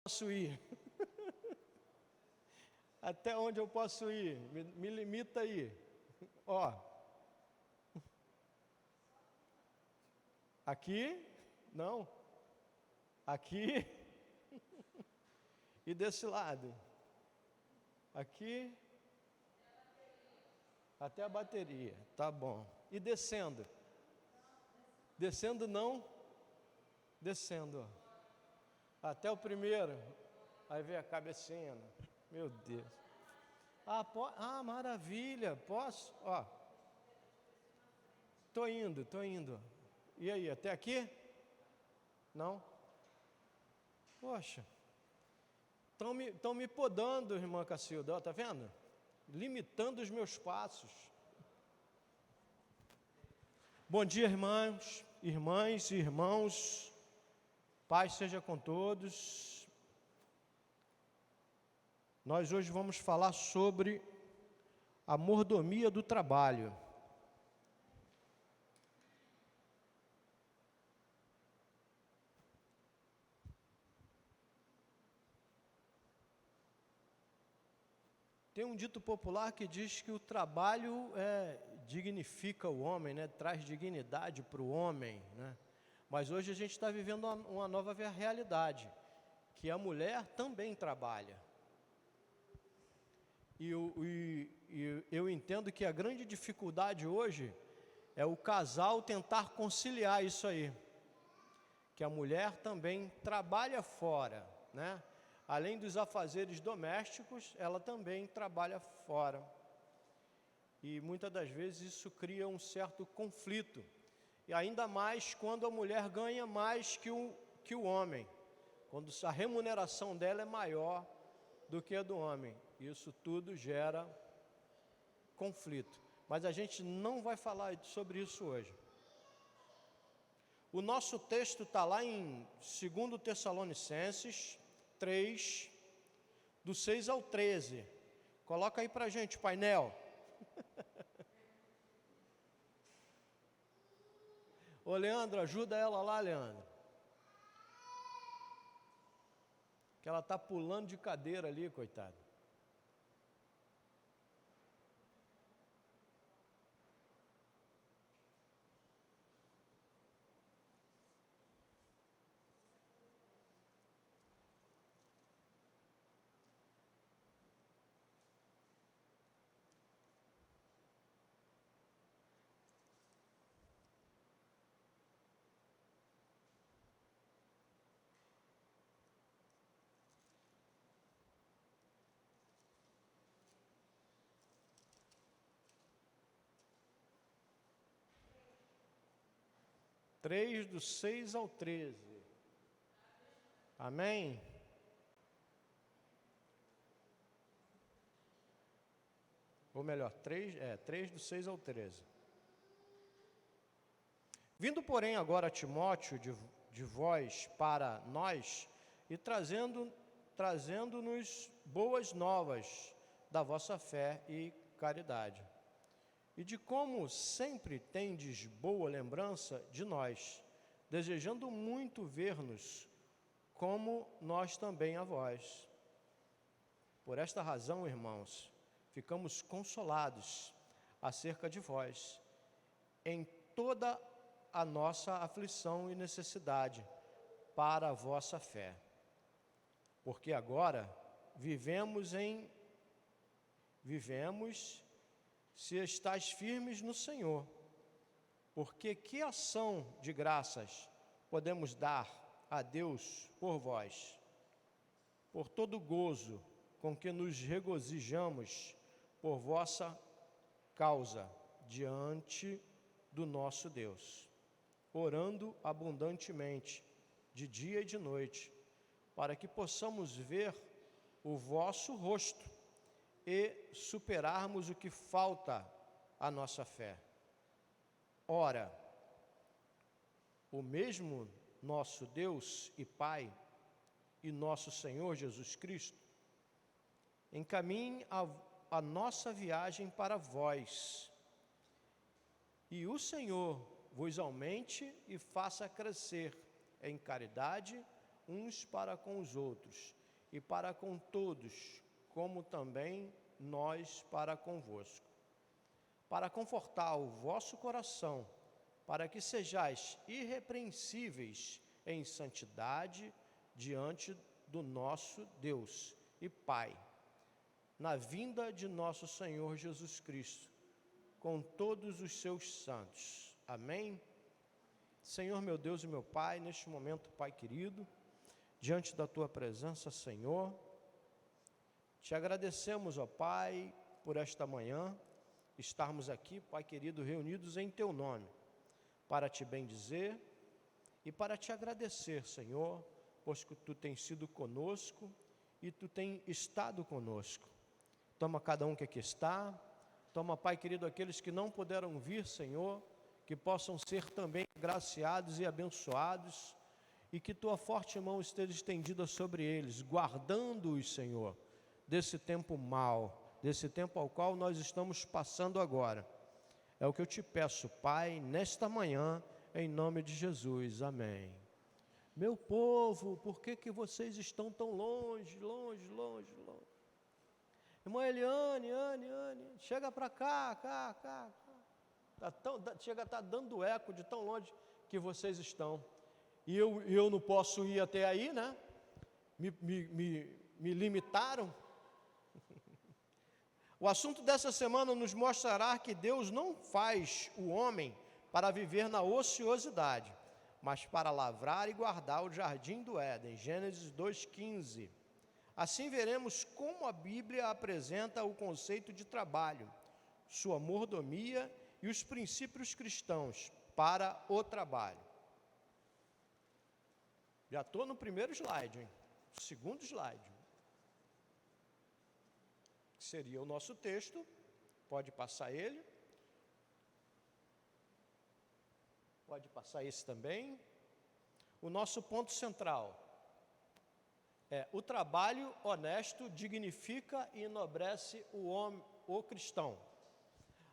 posso ir? Até onde eu posso ir? Me limita aí. Ó. Aqui? Não. Aqui. E desse lado? Aqui. Até a bateria. Tá bom. E descendo? Descendo não? Descendo. Até o primeiro. Aí vem a cabecinha. Meu Deus. Maravilha. Posso? Ó. Tô indo. E aí, até aqui? Não? Poxa. Estão me podando, irmã Cacilda. Ó, tá vendo? Limitando os meus passos. Bom dia, irmãs e irmãos. Paz seja com todos. Nós hoje vamos falar sobre a mordomia do trabalho. Tem um dito popular que diz que o trabalho dignifica o homem, né? Traz dignidade para o homem, né? Mas hoje a gente está vivendo uma nova realidade, que a mulher também trabalha. E eu entendo que a grande dificuldade hoje é o casal tentar conciliar isso aí. Que a mulher também trabalha fora, né? Além dos afazeres domésticos, ela também trabalha fora. E muitas das vezes isso cria um certo conflito. E ainda mais quando a mulher ganha mais que o homem. Quando a remuneração dela é maior do que a do homem. Isso tudo gera conflito. Mas a gente não vai falar sobre isso hoje. O nosso texto está lá em 2 Tessalonicenses 3, do 6 ao 13. Coloca aí para a gente, painel. Ô, Leandro, ajuda ela lá, Leandro. Que ela está pulando de cadeira ali, coitada. Três do 6 ao 13. Amém? Ou melhor, 3 do 6 ao 13. Vindo, porém, agora Timóteo de vós para nós, e trazendo-nos boas novas da vossa fé e caridade, e de como sempre tendes boa lembrança de nós, desejando muito ver-nos, como nós também a vós. Por esta razão, irmãos, ficamos consolados acerca de vós, em toda a nossa aflição e necessidade, para a vossa fé. Porque agora vivemos se estáis firmes no Senhor. Porque que ação de graças podemos dar a Deus por vós? Por todo gozo com que nos regozijamos por vossa causa diante do nosso Deus, orando abundantemente de dia e de noite, para que possamos ver o vosso rosto e superarmos o que falta à nossa fé. Ora, o mesmo nosso Deus e Pai e nosso Senhor Jesus Cristo encaminhe a nossa viagem para vós, e o Senhor vos aumente e faça crescer em caridade, uns para com os outros e para com todos, como também nós para convosco, para confortar o vosso coração, para que sejais irrepreensíveis em santidade diante do nosso Deus e Pai, na vinda de nosso Senhor Jesus Cristo, com todos os seus santos. Amém? Senhor, meu Deus e meu Pai, neste momento, Pai querido, diante da Tua presença, Senhor, te agradecemos, ó Pai, por esta manhã, estarmos aqui, Pai querido, reunidos em Teu nome, para Te bendizer e para Te agradecer, Senhor, pois que Tu tens sido conosco e Tu tens estado conosco. Toma cada um que aqui está, toma, Pai querido, aqueles que não puderam vir, Senhor, que possam ser também agraciados e abençoados, e que Tua forte mão esteja estendida sobre eles, guardando-os, Senhor, desse tempo mau, desse tempo ao qual nós estamos passando agora. É o que eu te peço, Pai, nesta manhã, em nome de Jesus. Amém. Meu povo, por que vocês estão tão longe? Irmã Eliane, chega para cá. Chega a estar dando eco de tão longe que vocês estão. E eu não posso ir até aí, né? Me limitaram. O assunto dessa semana nos mostrará que Deus não faz o homem para viver na ociosidade, mas para lavrar e guardar o jardim do Éden. Gênesis 2:15. Assim veremos como a Bíblia apresenta o conceito de trabalho, sua mordomia e os princípios cristãos para o trabalho. Já estou no primeiro slide, hein? Segundo slide. Que seria o nosso texto. Pode passar ele. Pode passar esse também. O nosso ponto central é: o trabalho honesto dignifica e enobrece o homem, o cristão.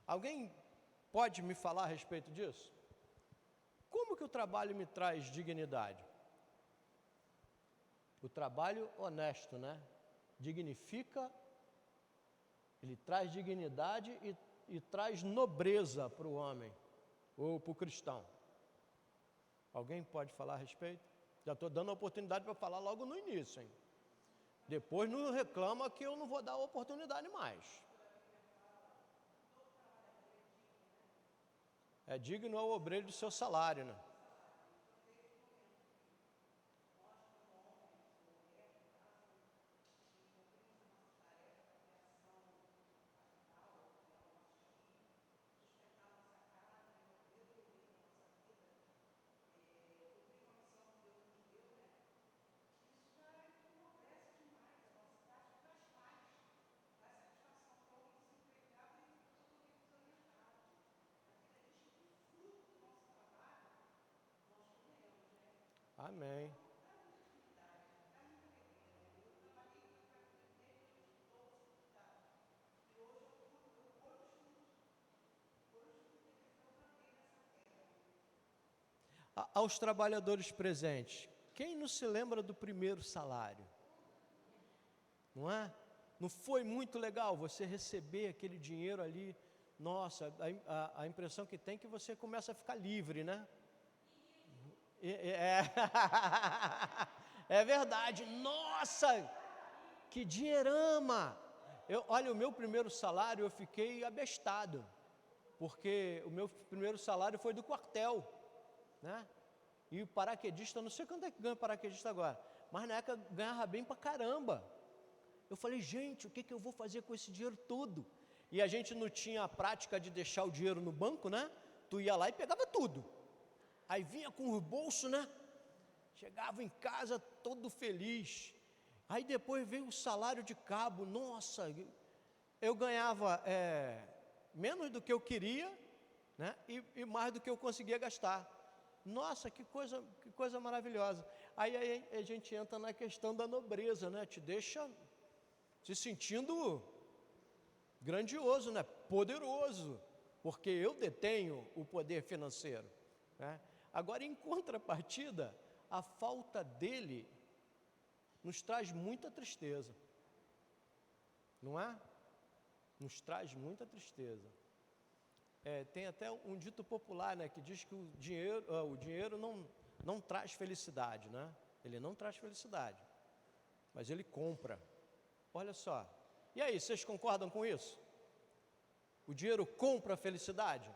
Alguém pode me falar a respeito disso? Como que o trabalho me traz dignidade? O trabalho honesto, né? Dignifica, ele traz dignidade e traz nobreza para o homem, ou para o cristão. Alguém pode falar a respeito? Já estou dando a oportunidade para falar logo no início, hein? Depois não reclama que eu não vou dar a oportunidade mais. É digno ao obreiro do seu salário, né? Amém. Aos trabalhadores presentes, quem não se lembra do primeiro salário? Não é? Não foi muito legal você receber aquele dinheiro ali? Nossa, a impressão que tem é que você começa a ficar livre, né? É verdade. Nossa, que dinheirama! Olha, o meu primeiro salário eu fiquei abestado, porque o meu primeiro salário foi do quartel, né? E o paraquedista, não sei quanto é que ganha paraquedista agora, mas na época ganhava bem pra caramba. Eu falei, gente, o que eu vou fazer com esse dinheiro todo? E a gente não tinha a prática de deixar o dinheiro no banco, né? Tu ia lá e pegava tudo. Aí vinha com o bolso, né? Chegava em casa todo feliz. Aí depois veio o salário de cabo. Nossa, eu ganhava menos do que eu queria, né? E mais do que eu conseguia gastar. Nossa, que coisa maravilhosa. Aí a gente entra na questão da nobreza, né? Te deixa se sentindo grandioso, né? Poderoso, porque eu detenho o poder financeiro, né? Agora, em contrapartida, a falta dele nos traz muita tristeza, não é? Nos traz muita tristeza. Tem até um dito popular, né, que diz que o dinheiro não traz felicidade, né? Ele não traz felicidade, mas ele compra. Olha só. E aí, vocês concordam com isso? O dinheiro compra a felicidade?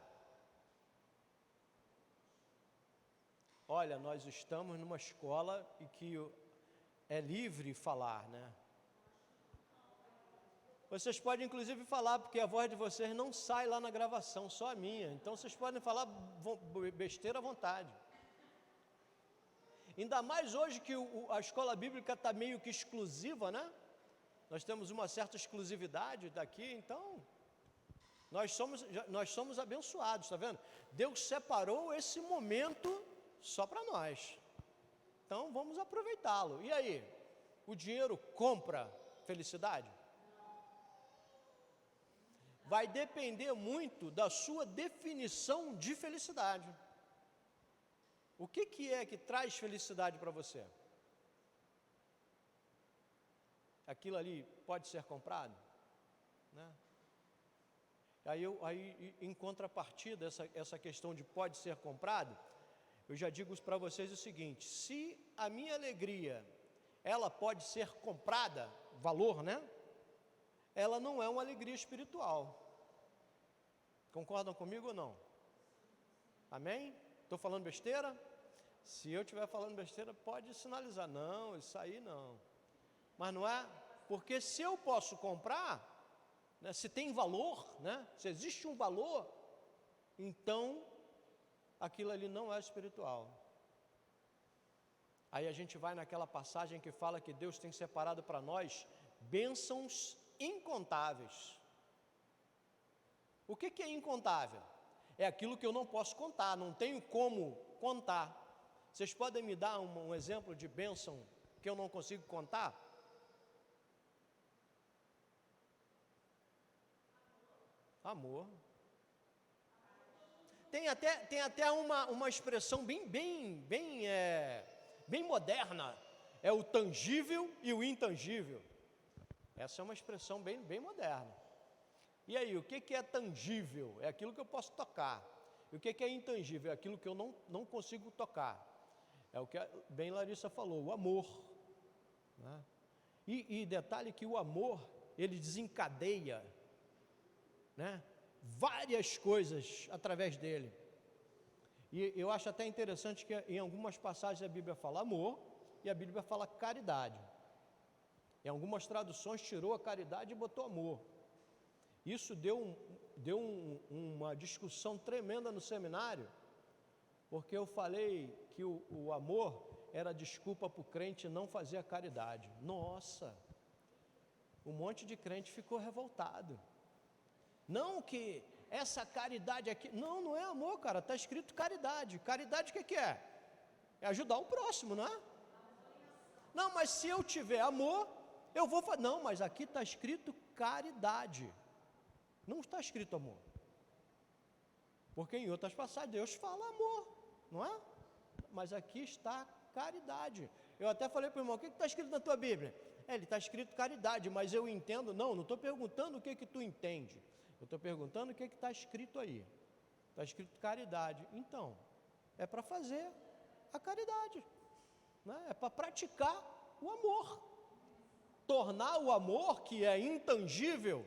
Olha, nós estamos numa escola e que é livre falar, né? Vocês podem inclusive falar, porque a voz de vocês não sai lá na gravação, só a minha. Então vocês podem falar besteira à vontade. Ainda mais hoje que a escola bíblica está meio que exclusiva, né? Nós temos uma certa exclusividade daqui, então nós somos abençoados, está vendo? Deus separou esse momento só para nós. Então vamos aproveitá-lo. E aí? O dinheiro compra felicidade? Vai depender muito da sua definição de felicidade. O que é que traz felicidade para você? Aquilo ali pode ser comprado, né? Aí em contrapartida, essa questão de pode ser comprado, eu já digo para vocês o seguinte: se a minha alegria, ela pode ser comprada, valor, né? Ela não é uma alegria espiritual. Concordam comigo ou não? Amém? Estou falando besteira? Se eu estiver falando besteira, pode sinalizar. Não, isso aí não. Mas não é? Porque se eu posso comprar, né, se tem valor, né, se existe um valor, então aquilo ali não é espiritual. Aí a gente vai naquela passagem que fala que Deus tem separado para nós bênçãos incontáveis. O que é incontável? É aquilo que eu não posso contar, não tenho como contar. Vocês podem me dar um exemplo de bênção que eu não consigo contar? Amor. Tem até uma expressão bem moderna. É o tangível e o intangível. Essa é uma expressão bem moderna. E aí, o que é tangível? É aquilo que eu posso tocar. E o que é intangível? É aquilo que eu não consigo tocar. É o que bem Larissa falou, o amor, né? E detalhe que o amor, ele desencadeia, né, várias coisas através dele. E eu acho até interessante que em algumas passagens a Bíblia fala amor e a Bíblia fala caridade. Em algumas traduções tirou a caridade e botou amor. Isso deu uma discussão tremenda no seminário, porque eu falei que o amor era desculpa para o crente não fazer a caridade. Nossa, um monte de crente ficou revoltado. Não que essa caridade aqui, não é amor, cara, está escrito caridade. Caridade o que é? É ajudar o próximo, não é? Não, mas se eu tiver amor, eu vou fazer. Não, mas aqui está escrito caridade. Não está escrito amor. Porque em outras passagens Deus fala amor, não é? Mas aqui está caridade. Eu até falei para o irmão, o que está escrito na tua Bíblia? Ele está escrito caridade, mas eu entendo, não estou perguntando o que tu entende. Eu estou perguntando o que está escrito aí. Está escrito caridade. Então, é para fazer a caridade, né? É para praticar o amor. Tornar o amor, que é intangível,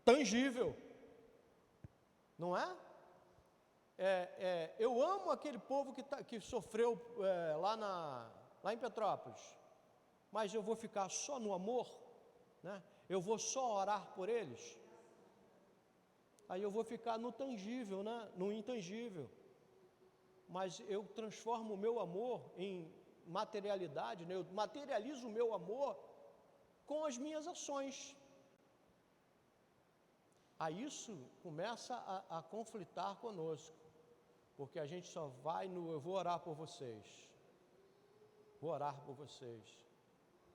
tangível. Não é? Eu amo aquele povo que sofreu lá em Petrópolis, mas eu vou ficar só no amor, né? Eu vou só orar por eles. Aí eu vou ficar no tangível, né? No intangível. Mas eu transformo o meu amor em materialidade, né? Eu materializo o meu amor com as minhas ações. Aí isso começa a conflitar conosco, porque a gente só vai eu vou orar por vocês, vou orar por vocês.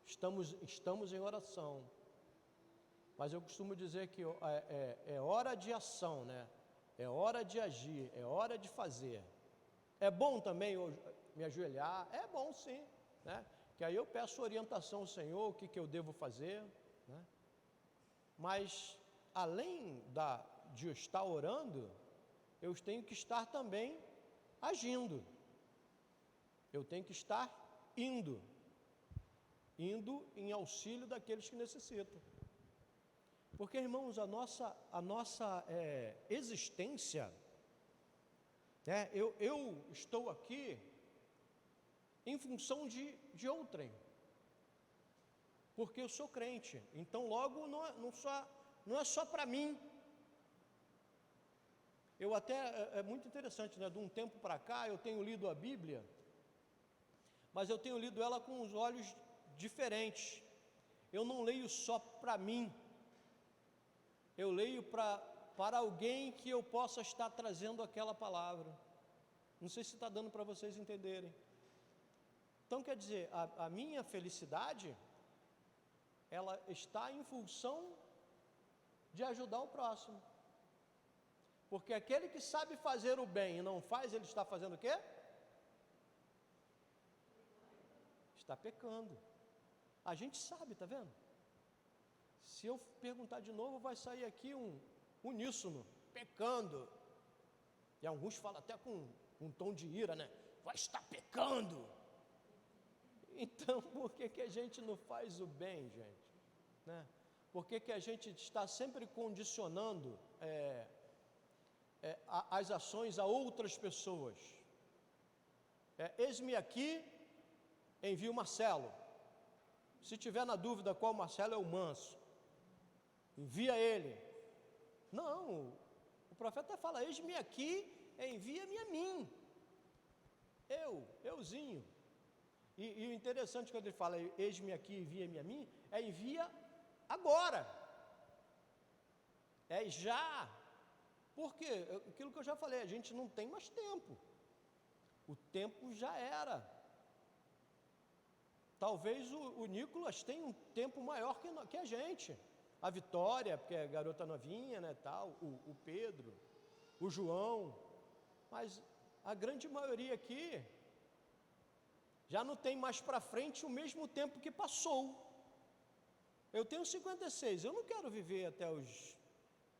Estamos em oração. Mas eu costumo dizer que é hora de ação, né? É hora de agir, é hora de fazer. É bom também eu me ajoelhar? É bom sim, né? porque aí eu peço orientação ao Senhor, o que eu devo fazer, né? Mas, além de eu estar orando, eu tenho que estar também agindo, eu tenho que estar indo em auxílio daqueles que necessitam. Porque, irmãos, a nossa existência, né, eu estou aqui em função de outrem, porque eu sou crente, então logo não é só para mim. Eu até, é muito interessante, né, de um tempo para cá eu tenho lido a Bíblia, mas eu tenho lido ela com os olhos diferentes. Eu não leio só para mim, eu leio para alguém que eu possa estar trazendo aquela palavra. Não sei se está dando para vocês entenderem. Então, quer dizer, a minha felicidade, ela está em função de ajudar o próximo. Porque aquele que sabe fazer o bem e não faz, ele está fazendo o quê? Está pecando. A gente sabe, está vendo? Se eu perguntar de novo, vai sair aqui um uníssono, pecando. E alguns falam até com um tom de ira, né? Vai estar pecando. Então, por que a gente não faz o bem, gente? Né? Por que a gente está sempre condicionando as ações a outras pessoas? Eis-me aqui, envio o Marcelo. Se tiver na dúvida qual Marcelo, é o manso. Envia ele. Não, o profeta fala, eis-me aqui, envia-me a mim. Euzinho. E o interessante quando ele fala, eis-me aqui, envia-me a mim, envia agora. É já. Por quê? Aquilo que eu já falei, a gente não tem mais tempo. O tempo já era. Talvez o Nicolas tenha um tempo maior que a gente. A Vitória, porque é garota novinha, né, tal, o Pedro, o João. Mas a grande maioria aqui já não tem mais para frente o mesmo tempo que passou. Eu tenho 56, eu não quero viver até os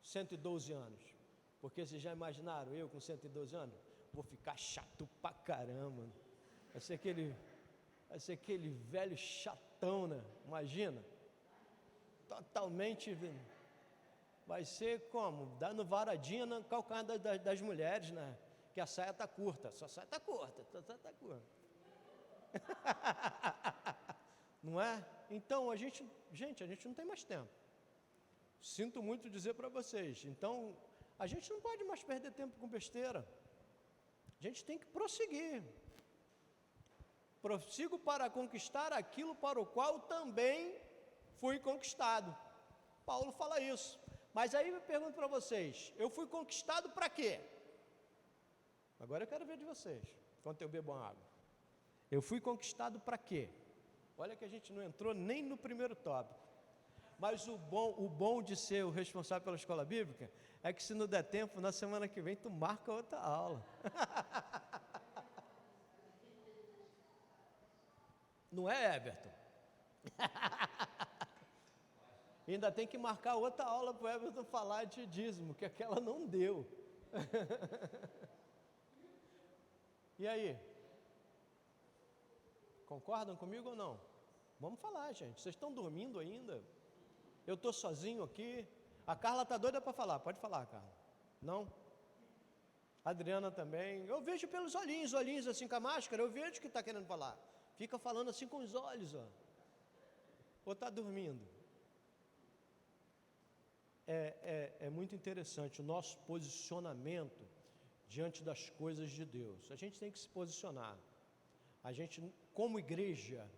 112 anos. Porque vocês já imaginaram, eu com 112 anos? Vou ficar chato pra caramba. Vai ser aquele velho chatão, né? Imagina. Totalmente. Vai ser como? Dando varadinha no calcanhar das mulheres, né? Que a saia está curta. Sua saia está curta, Não é? Então, a gente não tem mais tempo. Sinto muito dizer para vocês. Então, a gente não pode mais perder tempo com besteira. A gente tem que prosseguir. Prossigo para conquistar aquilo para o qual também fui conquistado. Paulo fala isso. Mas aí eu pergunto para vocês, eu fui conquistado para quê? Agora eu quero ver de vocês, enquanto eu bebo uma água. Eu fui conquistado para quê? Olha que a gente não entrou nem no primeiro tópico. Mas o bom de ser o responsável pela escola bíblica é que se não der tempo, na semana que vem tu marca outra aula. Não é, Everton? Ainda tem que marcar outra aula para o Everton falar de dízimo, que aquela não deu. E aí? Concordam comigo ou não? Vamos falar, gente. Vocês estão dormindo ainda? Eu estou sozinho aqui. A Carla está doida para falar. Pode falar, Carla. Não? A Adriana também. Eu vejo pelos olhinhos assim com a máscara, eu vejo que está querendo falar. Fica falando assim com os olhos, ó. Ou está dormindo? É muito interessante o nosso posicionamento diante das coisas de Deus. A gente tem que se posicionar. A gente, como igreja,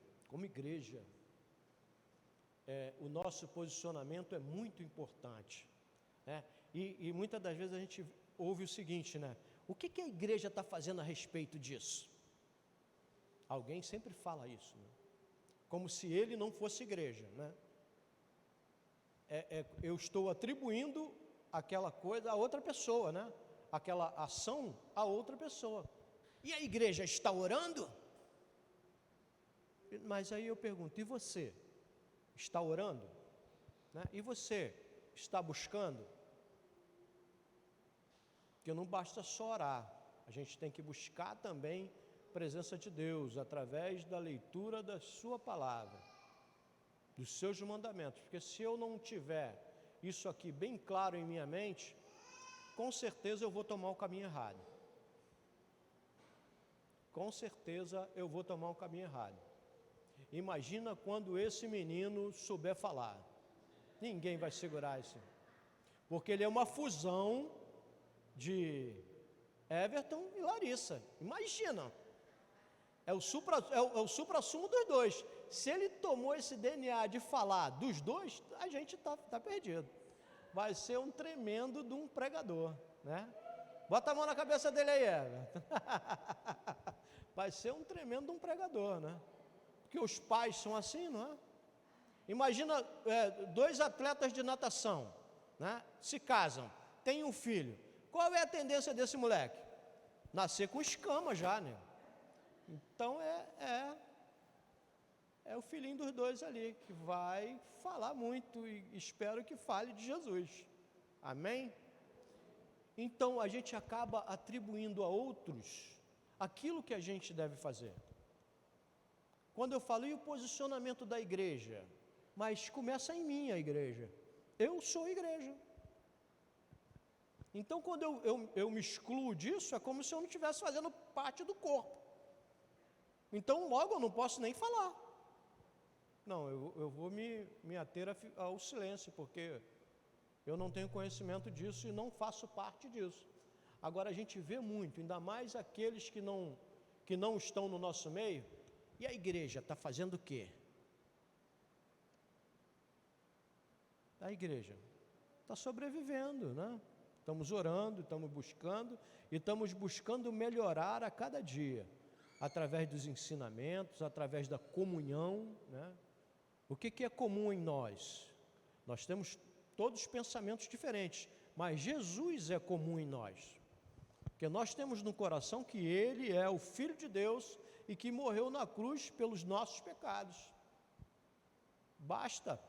o nosso posicionamento é muito importante, né? E muitas das vezes a gente ouve o seguinte, né? O que a igreja está fazendo a respeito disso? Alguém sempre fala isso, né? Como se ele não fosse igreja, né? Eu estou atribuindo aquela coisa a outra pessoa, né? Aquela ação a outra pessoa. E a igreja está orando? Mas aí eu pergunto, e você? Está orando? Né? E você? Está buscando? Porque não basta só orar, a gente tem que buscar também a presença de Deus, através da leitura da sua palavra, dos seus mandamentos, porque se eu não tiver isso aqui bem claro em minha mente, com certeza eu vou tomar o caminho errado. Com certeza eu vou tomar o caminho errado. Imagina quando esse menino souber falar. Ninguém vai segurar isso. Porque ele é uma fusão de Everton e Larissa. Imagina. É o supra-sumo dos dois. Se ele tomou esse DNA de falar dos dois, a gente tá perdido. Vai ser um tremendo de um pregador, né? Bota a mão na cabeça dele aí, Everton. Vai ser um tremendo de um pregador, né? Porque os pais são assim, não é? Imagina dois atletas de natação, né? Se casam, têm um filho. Qual é a tendência desse moleque? Nascer com escama já, né? Então é o filhinho dos dois ali, que vai falar muito e espero que fale de Jesus. Amém? Então a gente acaba atribuindo a outros aquilo que a gente deve fazer. Quando eu falo, e o posicionamento da igreja? Mas começa em mim a igreja. Eu sou igreja. Então quando eu me excluo disso, é como se eu não estivesse fazendo parte do corpo. Então logo eu não posso nem falar. Não, eu vou me ater ao silêncio, porque eu não tenho conhecimento disso e não faço parte disso. Agora a gente vê muito, ainda mais aqueles que não estão no nosso meio. E a igreja está fazendo o quê? A igreja está sobrevivendo, né? Estamos orando, estamos buscando e estamos buscando melhorar a cada dia, através dos ensinamentos, através da comunhão, né? O que é comum em nós? Nós temos todos pensamentos diferentes, mas Jesus é comum em nós, porque nós temos no coração que Ele é o Filho de Deus e que morreu na cruz pelos nossos pecados. Basta,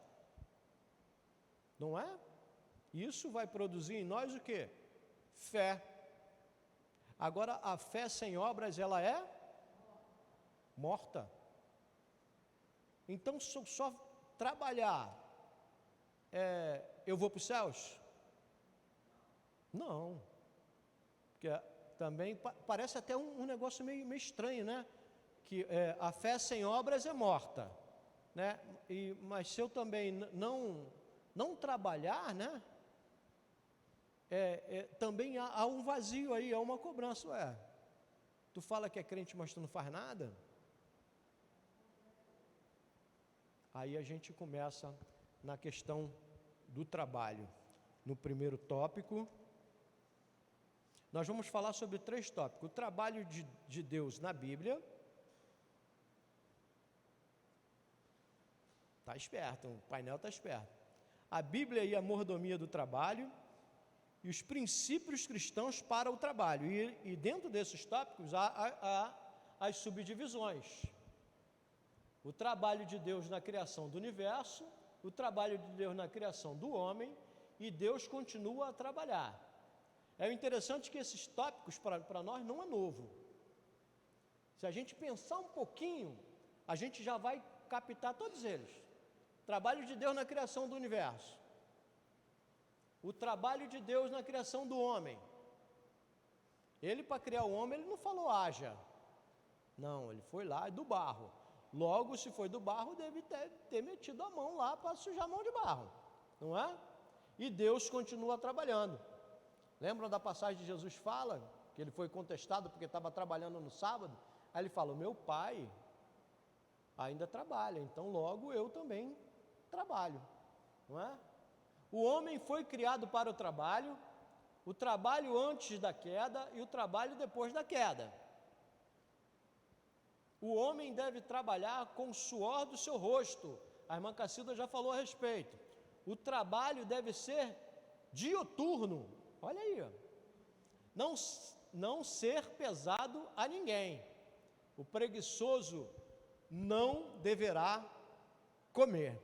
não é? Isso vai produzir em nós o quê? Fé. Agora, a fé sem obras, ela é morta. Então, se eu só trabalhar, eu vou para os céus? Não. Porque também parece até um negócio meio estranho, né? Que a fé sem obras é morta, né? Mas se eu também não trabalhar, né? Também há um vazio aí, há uma cobrança. Tu fala que é crente, mas tu não faz nada? Aí a gente começa na questão do trabalho. No primeiro tópico, nós vamos falar sobre 3 tópicos. O trabalho de Deus na Bíblia. Está esperto, o painel está esperto. A Bíblia e a mordomia do trabalho e os princípios cristãos para o trabalho. E dentro desses tópicos há as subdivisões. O trabalho de Deus na criação do universo, o trabalho de Deus na criação do homem, e Deus continua a trabalhar. É interessante que esses tópicos para nós não é novo. Se a gente pensar um pouquinho, a gente já vai captar todos eles. Trabalho de Deus na criação do universo. O trabalho de Deus na criação do homem. Ele, para criar o homem, ele não falou haja. Não, ele foi lá do barro. Logo, se foi do barro, deve ter metido a mão lá para sujar a mão de barro. Não é? E Deus continua trabalhando. Lembram da passagem de Jesus fala, que ele foi contestado porque estava trabalhando no sábado? Aí ele fala, o meu pai ainda trabalha, então logo eu também trabalho. Não é? O homem foi criado para o trabalho antes da queda e o trabalho depois da queda. O homem deve trabalhar com o suor do seu rosto. A irmã Cacilda já falou a respeito. O trabalho deve ser dioturno. Olha aí, ó. Não ser pesado a ninguém. O preguiçoso não deverá comer.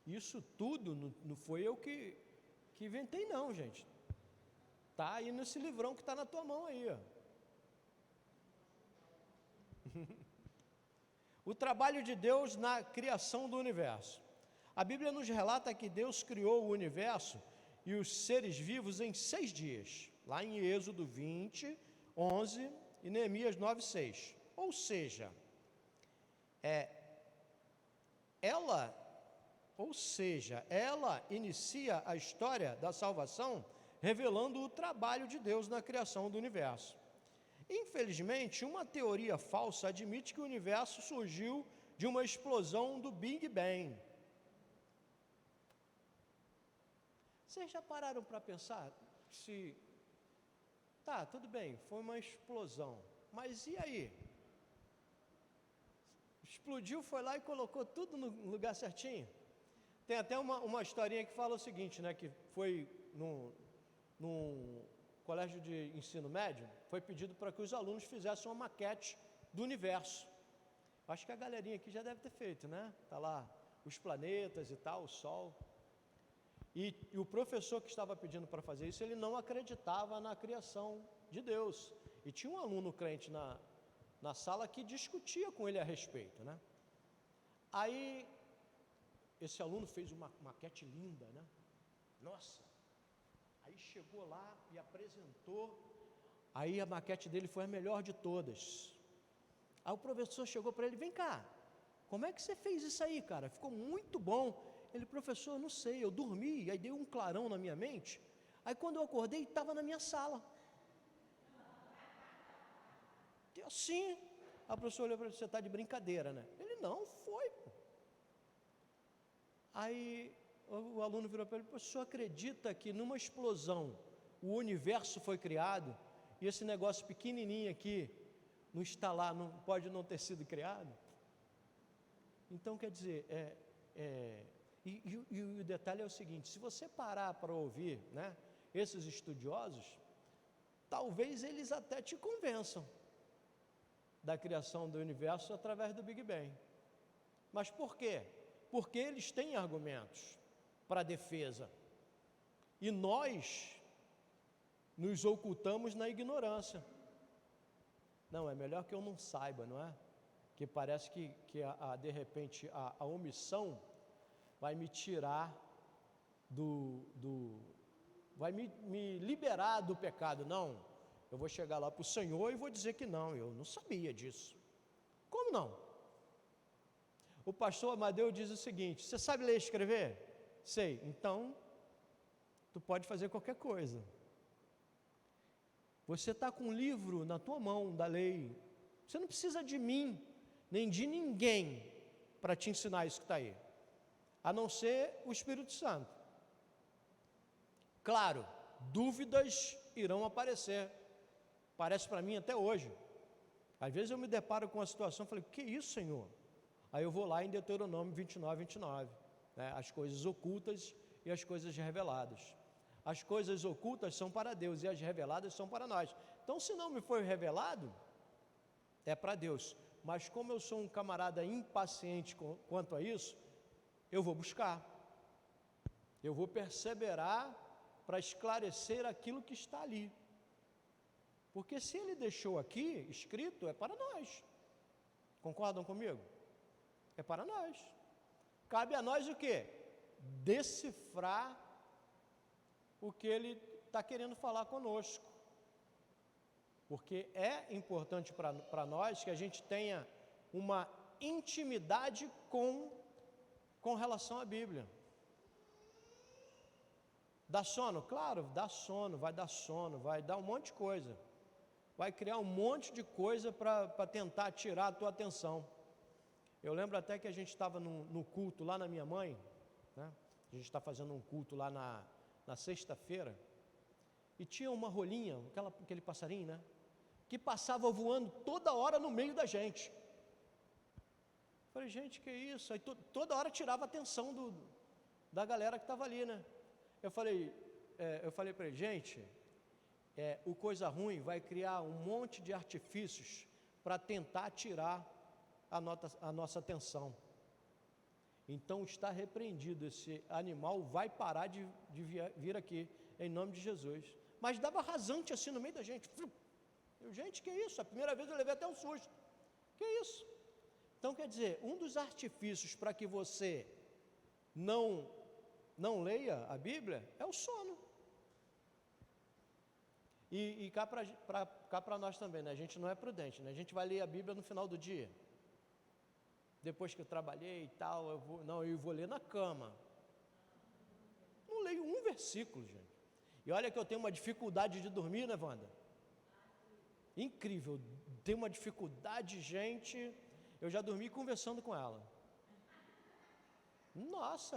Isso tudo não foi eu que inventei não, gente. Está aí nesse livrão que está na tua mão aí, ó. O trabalho de Deus na criação do universo. A Bíblia nos relata que Deus criou o universo e os seres vivos em 6 dias, lá em Êxodo 20, 11 e Neemias 9, 6. Ou seja, ela inicia a história da salvação revelando o trabalho de Deus na criação do universo. Infelizmente, uma teoria falsa admite que o universo surgiu de uma explosão do Big Bang. Vocês já pararam para pensar se... Tá, tudo bem, foi uma explosão, mas e aí? Explodiu, foi lá e colocou tudo no lugar certinho? Tem até uma historinha que fala o seguinte, né, que foi num colégio de ensino médio, foi pedido para que os alunos fizessem uma maquete do universo. Acho que a galerinha aqui já deve ter feito, né? Está lá os planetas e tal, o Sol. E o professor que estava pedindo para fazer isso, ele não acreditava na criação de Deus. E tinha um aluno crente na sala que discutia com ele a respeito, né? Aí, esse aluno fez uma maquete linda, né? Nossa! Aí chegou lá e apresentou, aí a maquete dele foi a melhor de todas. Aí o professor chegou para ele, vem cá, como é que você fez isso aí, cara? Ficou muito bom. Ele, professor, não sei, eu dormi, aí deu um clarão na minha mente, aí quando eu acordei, estava na minha sala. E assim, a professora olhou para ele, você está de brincadeira, né? Ele, não, foi. Aí o aluno virou para ele, professor, acredita que numa explosão o universo foi criado e esse negócio pequenininho aqui não está lá, não pode não ter sido criado? Então, quer dizer, e o detalhe é o seguinte, se você parar para ouvir, né, esses estudiosos, talvez eles até te convençam da criação do universo através do Big Bang. Mas por quê? Porque eles têm argumentos para a defesa. E nós nos ocultamos na ignorância. Não, é melhor que eu não saiba, não é? Que parece que de repente a omissão vai me tirar vai me liberar do pecado. Não, eu vou chegar lá para o Senhor e vou dizer que não, eu não sabia disso. Como não? O pastor Amadeu diz o seguinte, você sabe ler e escrever? Sei, então, tu pode fazer qualquer coisa. Você está com um livro na tua mão da lei, você não precisa de mim, nem de ninguém, para te ensinar isso que está aí, a não ser o Espírito Santo. Claro, dúvidas irão aparecer, parece para mim até hoje. Às vezes eu me deparo com uma situação, falei, que isso, Senhor? Aí eu vou lá em Deuteronômio 29, 29, né? As coisas ocultas e as coisas reveladas. As coisas ocultas são para Deus e as reveladas são para nós. Então, se não me foi revelado, é para Deus. Mas como eu sou um camarada impaciente quanto a isso, eu vou buscar. Eu vou perseverar para esclarecer aquilo que está ali. Porque se ele deixou aqui escrito, é para nós. Concordam comigo? É para nós. Cabe a nós o quê? Decifrar o que ele está querendo falar conosco. Porque é importante para nós que a gente tenha uma intimidade com relação à Bíblia. Dá sono? Claro, dá sono, vai dar um monte de coisa. Vai criar um monte de coisa para tentar tirar a tua atenção. Eu lembro até que a gente estava no culto lá na minha mãe, né? A gente está fazendo um culto lá na sexta-feira, e tinha uma rolinha, aquele passarinho, né? Que passava voando toda hora no meio da gente. Falei, gente, que isso? Aí toda hora tirava a atenção da galera que estava ali, né? Eu falei para ele, gente, o Coisa Ruim vai criar um monte de artifícios para tentar tirar a nossa atenção. Então está repreendido, esse animal vai parar de vir aqui, em nome de Jesus. Mas dava rasante assim no meio da gente. Eu, gente, que isso? A primeira vez eu levei até um susto. Que isso? Então quer dizer, um dos artifícios para que você não leia a Bíblia é o sono. E cá para nós também, né? A gente não é prudente, né? A gente vai ler a Bíblia no final do dia. Depois que eu trabalhei e tal, eu vou ler na cama. Não leio um versículo, gente. E olha que eu tenho uma dificuldade de dormir, né, Wanda? Incrível, tenho uma dificuldade, gente. Eu já dormi conversando com ela. Nossa,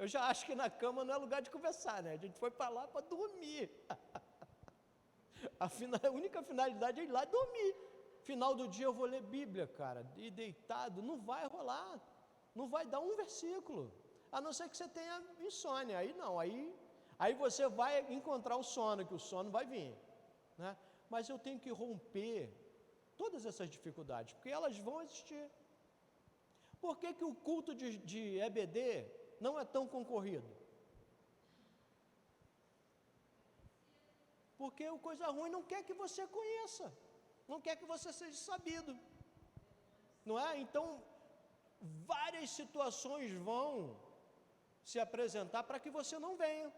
eu já acho que na cama não é lugar de conversar, né? A gente foi para lá para dormir. A única finalidade é ir lá dormir. Final do dia eu vou ler Bíblia, cara, e deitado, não vai rolar, não vai dar um versículo, a não ser que você tenha insônia, aí não, aí você vai encontrar o sono, que o sono vai vir, né? Mas eu tenho que romper todas essas dificuldades, porque elas vão existir. Por que o culto de EBD não é tão concorrido? Porque o coisa ruim não quer que você conheça, não quer que você seja sabido, não é? Então, várias situações vão se apresentar para que você não venha.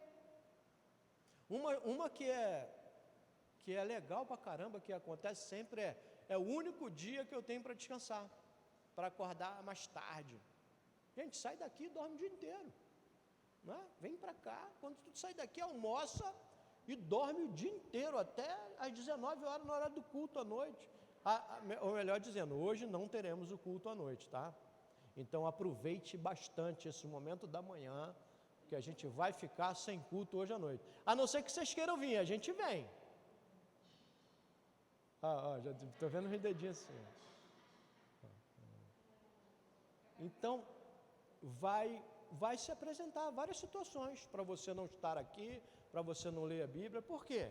Uma que é legal pra caramba, que acontece sempre, é o único dia que eu tenho para descansar, para acordar mais tarde. Gente, sai daqui e dorme o dia inteiro, não é? Vem para cá, quando tu sai daqui, almoça e dorme o dia inteiro, até às 19 horas, na hora do culto à noite. Ou melhor dizendo, hoje não teremos o culto à noite, tá? Então aproveite bastante esse momento da manhã, que a gente vai ficar sem culto hoje à noite. A não ser que vocês queiram vir, a gente vem. Já estou vendo um dedinho assim. Então, vai se apresentar várias situações para você não estar aqui, para você não ler a Bíblia. Por quê?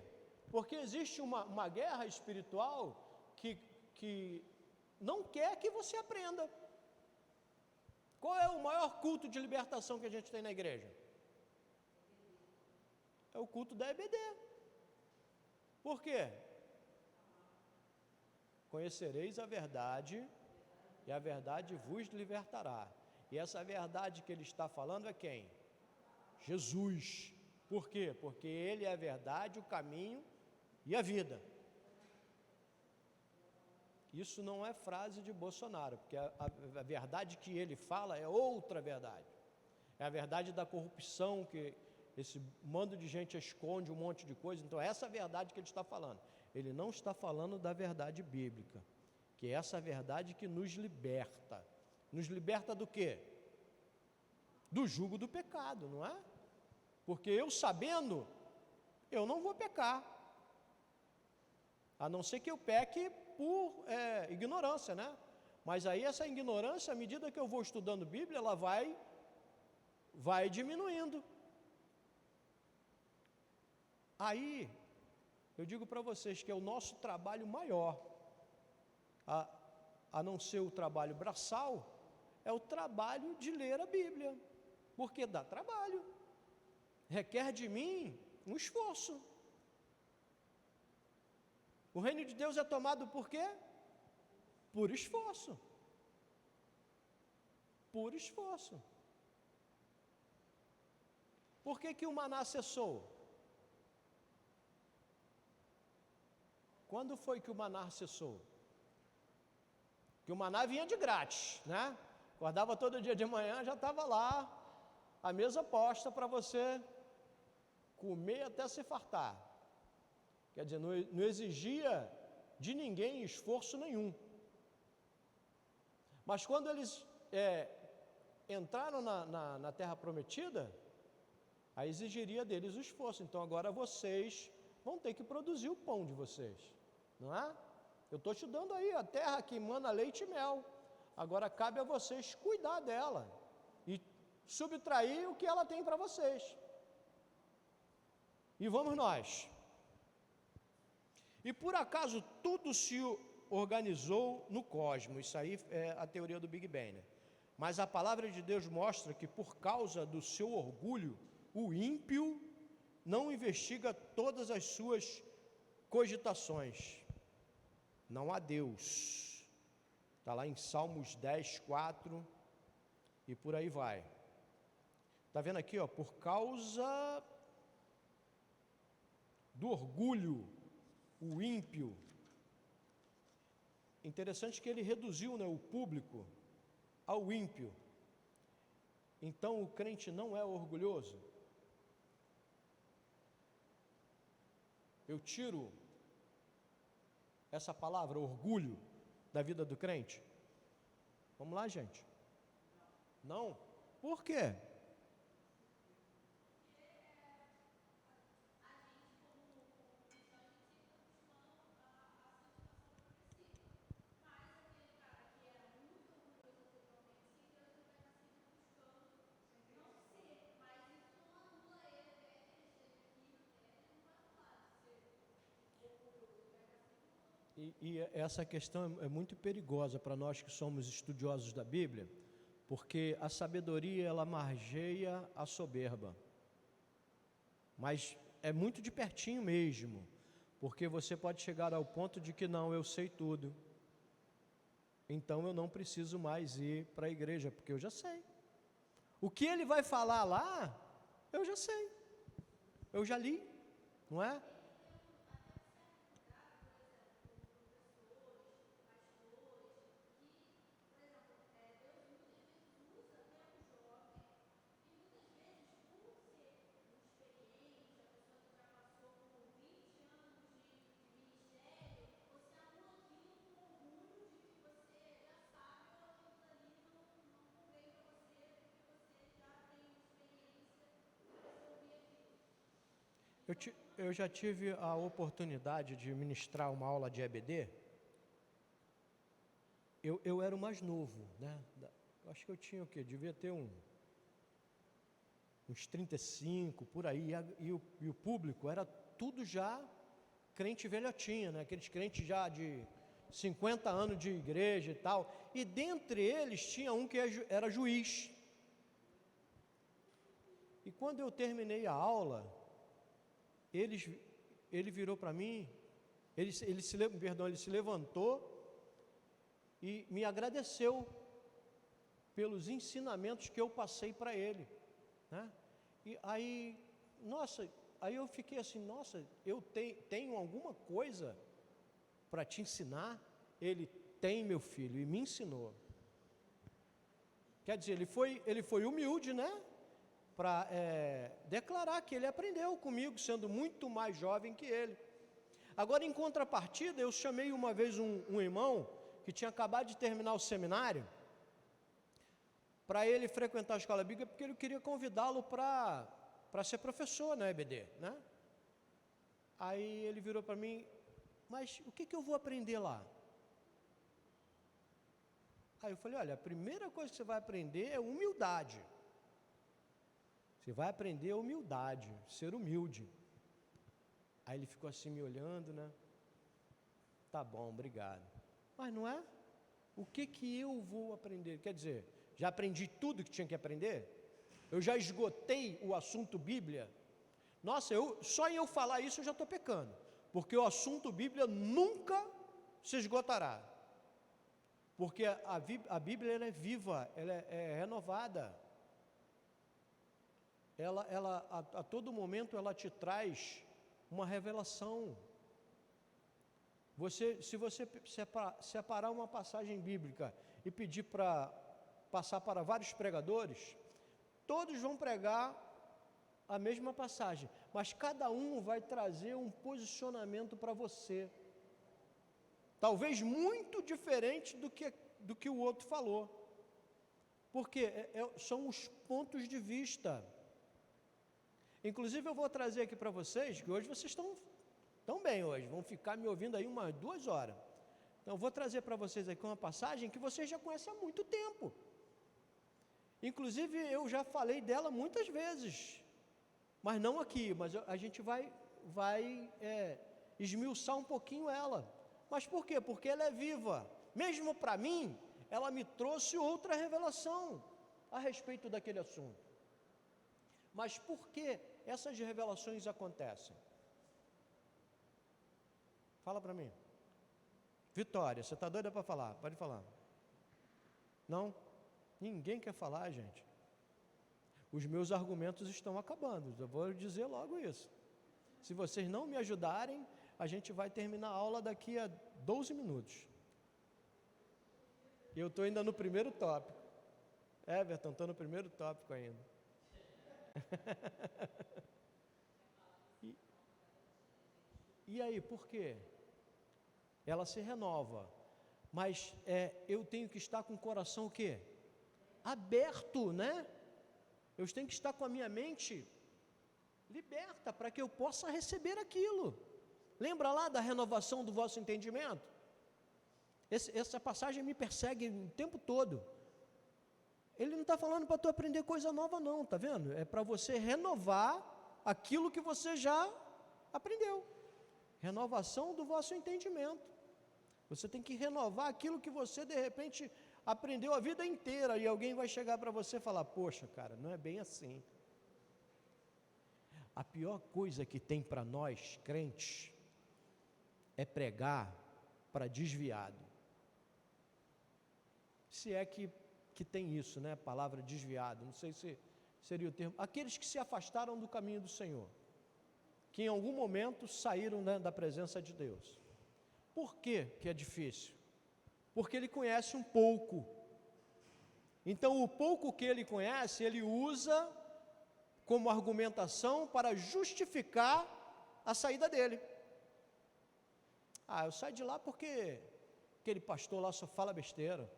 Porque existe uma guerra espiritual que não quer que você aprenda. Qual é o maior culto de libertação que a gente tem na igreja? É o culto da EBD. Por quê? Conhecereis a verdade, e a verdade vos libertará. E essa verdade que ele está falando é quem? Jesus. Por quê? Porque ele é a verdade, o caminho e a vida. Isso não é frase de Bolsonaro, porque a verdade que ele fala é outra verdade. É a verdade da corrupção, que esse bando de gente esconde um monte de coisa. Então, essa é a verdade que ele está falando. Ele não está falando da verdade bíblica, que é essa verdade que nos liberta. Nos liberta do quê? Do jugo do pecado, não é? Porque eu sabendo, eu não vou pecar. A não ser que eu peque por ignorância, né? Mas aí essa ignorância, à medida que eu vou estudando Bíblia, ela vai diminuindo. Aí, eu digo para vocês que é o nosso trabalho maior, a não ser o trabalho braçal, é o trabalho de ler a Bíblia, porque dá trabalho, requer de mim um esforço. O reino de Deus é tomado por quê? Por esforço. Por esforço. Por que o maná cessou? Quando foi que o maná cessou? Que o maná vinha de grátis, né? Acordava todo dia de manhã, já estava lá, a mesa posta para você comer até se fartar. Quer dizer, não exigia de ninguém esforço nenhum. Mas quando eles entraram na terra prometida, aí exigiria deles o esforço. Então agora vocês vão ter que produzir o pão de vocês, não é? Eu estou te dando aí a terra que emana leite e mel. Agora cabe a vocês cuidar dela e subtrair o que ela tem para vocês. E vamos nós. E por acaso tudo se organizou no cosmos. Isso aí é a teoria do Big Bang, né? Mas a palavra de Deus mostra que por causa do seu orgulho, o ímpio não investiga todas as suas cogitações. Não há Deus. Está lá em Salmos 10, 4 e por aí vai. Está vendo aqui, ó, por causa do orgulho, o ímpio. Interessante que ele reduziu, né, o público ao ímpio. Então o crente não é orgulhoso. Eu tiro essa palavra, orgulho, da vida do crente? Vamos lá, gente. Não? Por quê? E essa questão é muito perigosa para nós que somos estudiosos da Bíblia, porque a sabedoria, ela margeia a soberba. Mas é muito de pertinho mesmo, porque você pode chegar ao ponto de que não, eu sei tudo, então eu não preciso mais ir para a igreja, porque eu já sei. O que ele vai falar lá, eu já sei, eu já li, não é? Eu já tive a oportunidade de ministrar uma aula de EBD. Eu era o mais novo, né? Acho que eu tinha o quê? Devia ter uns 35, por aí. E o público era tudo já crente velhotinho, né? Aqueles crentes já de 50 anos de igreja e tal. E dentre eles tinha um que era juiz. E quando eu terminei a aula, ele virou para mim, ele se levantou e me agradeceu pelos ensinamentos que eu passei para ele, né? E aí, nossa, aí eu fiquei assim, nossa, eu tenho alguma coisa para te ensinar? Ele tem, meu filho, e me ensinou. Quer dizer, ele foi humilde, né? Para declarar que ele aprendeu comigo, sendo muito mais jovem que ele. Agora, em contrapartida, eu chamei uma vez um irmão que tinha acabado de terminar o seminário para ele frequentar a escola bíblica, porque ele queria convidá-lo para ser professor na EBD, né? Aí ele virou para mim, mas o que eu vou aprender lá? Aí eu falei, olha, a primeira coisa que você vai aprender é humildade. Você vai aprender a humildade, ser humilde. Aí ele ficou assim me olhando, né? Tá bom, obrigado. Mas não é? O que eu vou aprender? Quer dizer, já aprendi tudo que tinha que aprender? Eu já esgotei o assunto Bíblia? Nossa, só em eu falar isso eu já estou pecando, porque o assunto Bíblia nunca se esgotará. Porque a Bíblia ela é viva, ela é renovada. Ela a todo momento ela te traz uma revelação. Se você separar uma passagem bíblica e pedir para passar para vários pregadores, todos vão pregar a mesma passagem, mas cada um vai trazer um posicionamento para você, talvez muito diferente do que o outro falou, porque são os pontos de vista. Inclusive eu vou trazer aqui para vocês, que hoje vocês estão bem hoje, vão ficar me ouvindo aí umas 2 horas. Então eu vou trazer para vocês aqui uma passagem que vocês já conhecem há muito tempo. Inclusive eu já falei dela muitas vezes, mas não aqui, mas a gente vai esmiuçar um pouquinho ela. Mas por quê? Porque ela é viva. Mesmo para mim, ela me trouxe outra revelação a respeito daquele assunto. Mas por que essas revelações acontecem? Fala para mim. Vitória, você está doida para falar? Pode falar. Não? Ninguém quer falar, gente. Os meus argumentos estão acabando, eu vou dizer logo isso. Se vocês não me ajudarem, a gente vai terminar a aula daqui a 12 minutos. E eu estou ainda no primeiro tópico. Everton, estou no primeiro tópico ainda. E aí, por quê? Ela se renova, mas eu tenho que estar com o coração o quê? Aberto, né? Eu tenho que estar com a minha mente liberta para que eu possa receber aquilo. Lembra lá da renovação do vosso entendimento? Essa passagem me persegue o tempo todo. Ele não está falando para tu aprender coisa nova não, tá vendo? É para você renovar aquilo que você já aprendeu. Renovação do vosso entendimento. Você tem que renovar aquilo que você de repente aprendeu a vida inteira e alguém vai chegar para você e falar, poxa cara, não é bem assim. A pior coisa que tem para nós, crentes, é pregar para desviado. Se é que tem isso, né? A palavra desviado, não sei se seria o termo. Aqueles que se afastaram do caminho do Senhor, que em algum momento saíram, né, da presença de Deus. Por que é difícil? Porque ele conhece um pouco. Então, o pouco que ele conhece, ele usa como argumentação para justificar a saída dele. Eu saio de lá porque aquele pastor lá só fala besteira.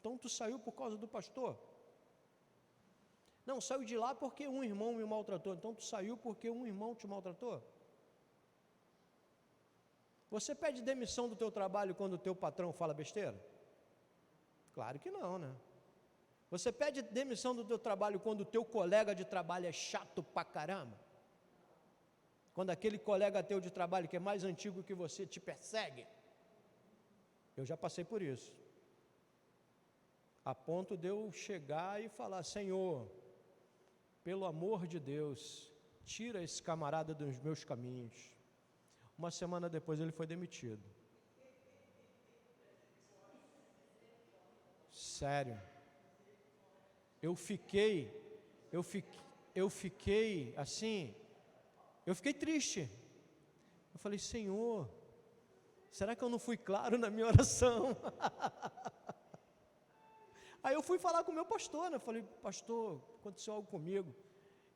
Então, tu saiu por causa do pastor? Não, saiu de lá porque um irmão me maltratou. Então, tu saiu porque um irmão te maltratou? Você pede demissão do teu trabalho quando o teu patrão fala besteira? Claro que não, né? Você pede demissão do teu trabalho quando o teu colega de trabalho é chato pra caramba? Quando aquele colega teu de trabalho que é mais antigo que você te persegue? Eu já passei por isso. A ponto de eu chegar e falar, Senhor, pelo amor de Deus, tira esse camarada dos meus caminhos. Uma semana depois ele foi demitido. Sério. Eu fiquei assim, eu fiquei triste. Eu falei, Senhor, será que eu não fui claro na minha oração? Aí eu fui falar com o meu pastor, né? Eu falei, pastor, aconteceu algo comigo.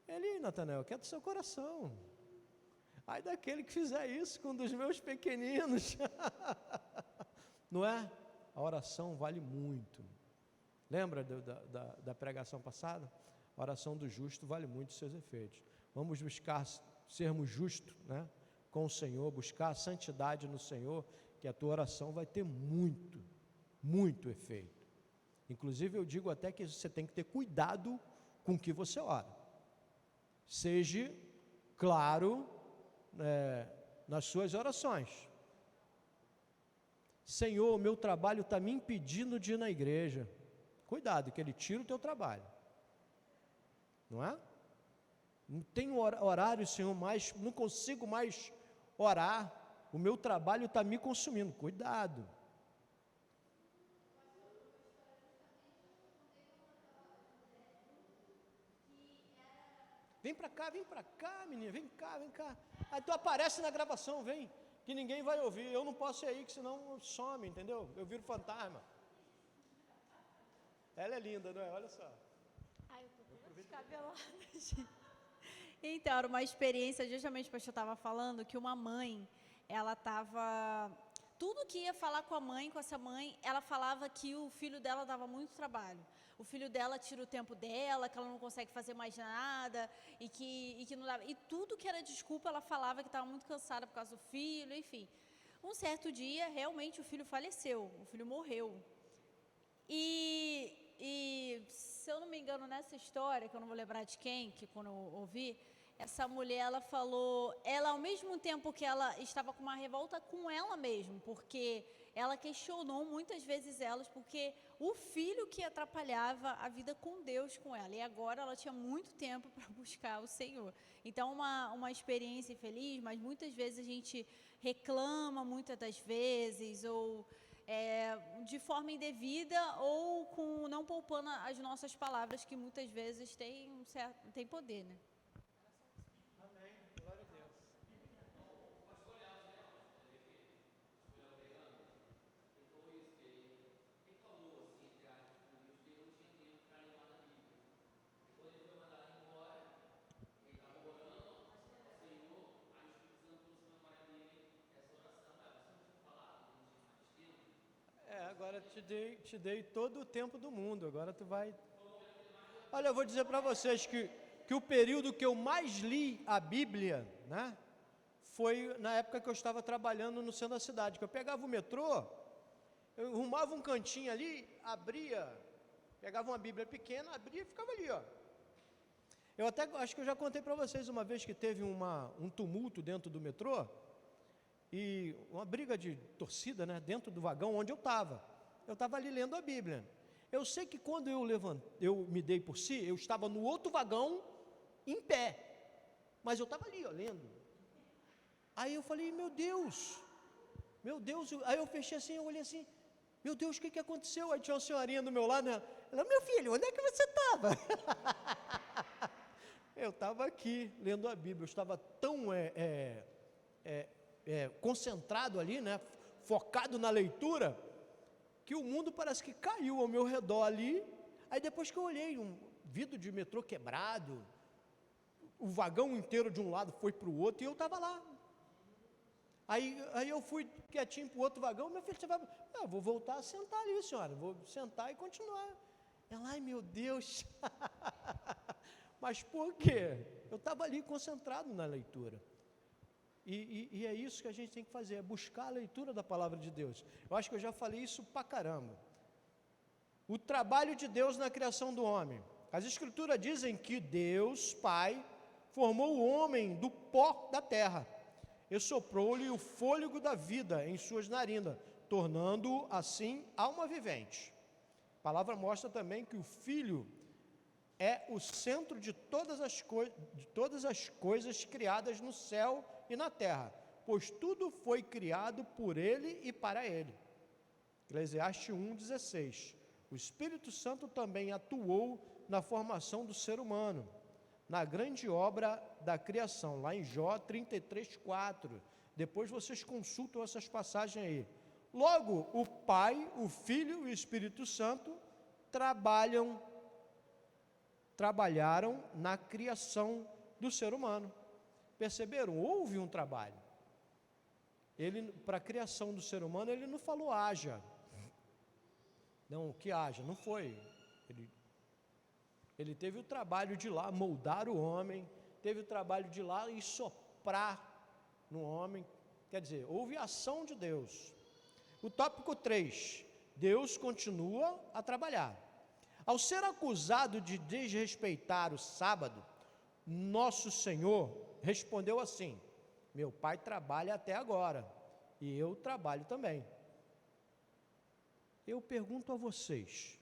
Ele, Natanael, quer do seu coração. Aí daquele que fizer isso com um dos meus pequeninos. Não é? A oração vale muito. Lembra da pregação passada? A oração do justo vale muito os seus efeitos. Vamos buscar sermos justos, né, com o Senhor, buscar a santidade no Senhor, que a tua oração vai ter muito, muito efeito. Inclusive eu digo até que você tem que ter cuidado com o que você ora. Seja claro nas suas orações. Senhor, meu trabalho está me impedindo de ir na igreja. Cuidado, que ele tira o teu trabalho. Não é? Não tenho horário, Senhor, mais, não consigo mais orar. O meu trabalho está me consumindo. Cuidado. Vem para cá, menina, vem cá. Aí tu aparece na gravação, vem, que ninguém vai ouvir. Eu não posso ir aí, que senão some, entendeu? Eu viro fantasma. Ela é linda, não é? Olha só. Ai, eu tô toda descabelada, gente. Então, era uma experiência, justamente o pastor estava falando, que uma mãe, ela estava... Tudo que ia falar com essa mãe, ela falava que o filho dela dava muito trabalho. O filho dela tira o tempo dela, que ela não consegue fazer mais nada, e que não dava... E tudo que era desculpa, ela falava que estava muito cansada por causa do filho, enfim. Um certo dia, realmente, o filho faleceu, o filho morreu. E se eu não me engano, nessa história, que eu não vou lembrar de quem, que quando eu ouvi, essa mulher, ela falou, ela ao mesmo tempo que ela estava com uma revolta com ela mesma, porque ela questionou muitas vezes elas, porque o filho que atrapalhava a vida com Deus com ela, e agora ela tinha muito tempo para buscar o Senhor. Então, uma experiência infeliz, mas muitas vezes a gente reclama, muitas das vezes, ou de forma indevida, ou não poupando as nossas palavras, que muitas vezes tem poder, né? Agora te dei todo o tempo do mundo, agora tu vai... Olha, eu vou dizer para vocês que o período que eu mais li a Bíblia, né, foi na época que eu estava trabalhando no centro da cidade, que eu pegava o metrô, eu arrumava um cantinho ali, abria, pegava uma Bíblia pequena, abria e ficava ali, ó. Eu até acho que eu já contei para vocês uma vez que teve um tumulto dentro do metrô, e uma briga de torcida, né, dentro do vagão onde eu estava ali lendo a Bíblia. Eu sei que quando eu me dei por si, eu estava no outro vagão, em pé, mas eu estava ali, ó, lendo. Aí eu falei, meu Deus, aí eu fechei assim, eu olhei assim, meu Deus, o que aconteceu? Aí tinha uma senhorinha do meu lado, né? Ela, meu filho, onde é que você estava? Eu estava aqui, lendo a Bíblia, eu estava tão concentrado ali, né, focado na leitura, que o mundo parece que caiu ao meu redor ali. Aí depois que eu olhei, um vidro de metrô quebrado, o vagão inteiro de um lado foi para o outro, e eu estava lá. Aí eu fui quietinho para o outro vagão, meu filho, você vai... Eu vou voltar a sentar ali, senhora, vou sentar e continuar. Ela, ai meu Deus, mas por quê? Eu estava ali concentrado na leitura. E é isso que a gente tem que fazer, é buscar a leitura da palavra de Deus. Eu acho que eu já falei isso pra caramba. O trabalho de Deus na criação do homem. As escrituras dizem que Deus, Pai, formou o homem do pó da terra e soprou-lhe o fôlego da vida em suas narinas, tornando-o assim alma vivente. A palavra mostra também que o Filho é o centro de todas as coisas criadas no céu e na terra, pois tudo foi criado por Ele e para Ele. Eclesiastes 1:16. O Espírito Santo também atuou na formação do ser humano, na grande obra da criação, lá em Jó 33:4. Depois vocês consultam essas passagens aí. Logo, o Pai, o Filho e o Espírito Santo trabalharam na criação do ser humano. Perceberam? Houve um trabalho. Ele, para a criação do ser humano, ele não falou haja. Não, que haja, não foi. Ele teve o trabalho de ir lá moldar o homem, teve o trabalho de ir lá e soprar no homem. Quer dizer, houve ação de Deus. O tópico 3, Deus continua a trabalhar. Ao ser acusado de desrespeitar o sábado, nosso Senhor respondeu assim: meu Pai trabalha até agora, e eu trabalho também. Eu pergunto a vocês,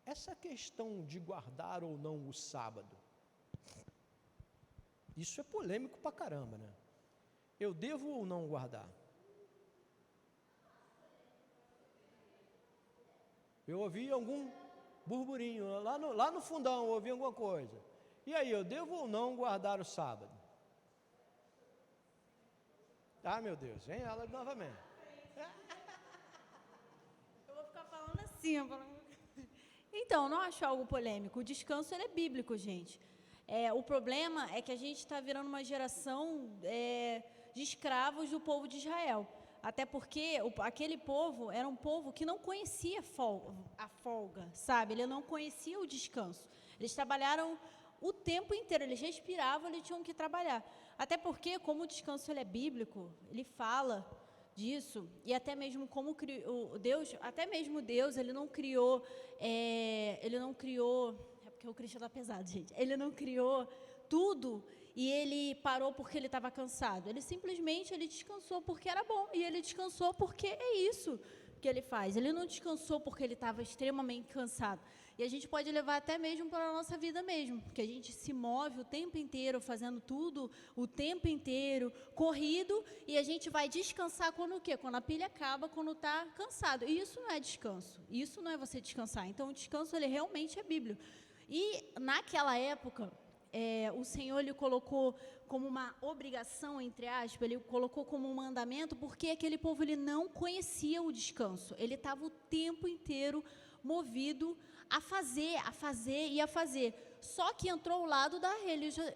essa questão de guardar ou não o sábado, isso é polêmico pra caramba, né? Eu devo ou não guardar? Eu ouvi algum burburinho, lá no fundão eu ouvi alguma coisa. E aí, eu devo ou não guardar o sábado? Ah, meu Deus, vem ela novamente. Eu vou ficar falando assim. Então, não acho algo polêmico. O descanso ele é bíblico, gente. O problema é que a gente está virando uma geração de escravos do povo de Israel. Até porque aquele povo era um povo que não conhecia a folga, sabe? Ele não conhecia o descanso. Eles trabalharam o tempo inteiro, eles respiravam, eles tinham que trabalhar. Até porque, como o descanso ele é bíblico, ele fala disso, e até mesmo como Deus, ele não criou, é porque o Cristo está pesado, gente, ele não criou tudo e ele parou porque ele estava cansado. Ele simplesmente descansou porque era bom, e ele descansou porque é isso que ele faz. Ele não descansou porque ele estava extremamente cansado. E a gente pode levar até mesmo para a nossa vida mesmo, porque a gente se move o tempo inteiro, fazendo tudo o tempo inteiro, corrido, e a gente vai descansar quando o quê? Quando a pilha acaba, quando está cansado. E isso não é descanso, isso não é você descansar. Então, o descanso, ele realmente é bíblico. E, naquela época, o Senhor, ele colocou como uma obrigação, entre aspas, ele colocou como um mandamento, porque aquele povo, ele não conhecia o descanso. Ele estava o tempo inteiro movido a fazer e a fazer. Só que entrou o lado da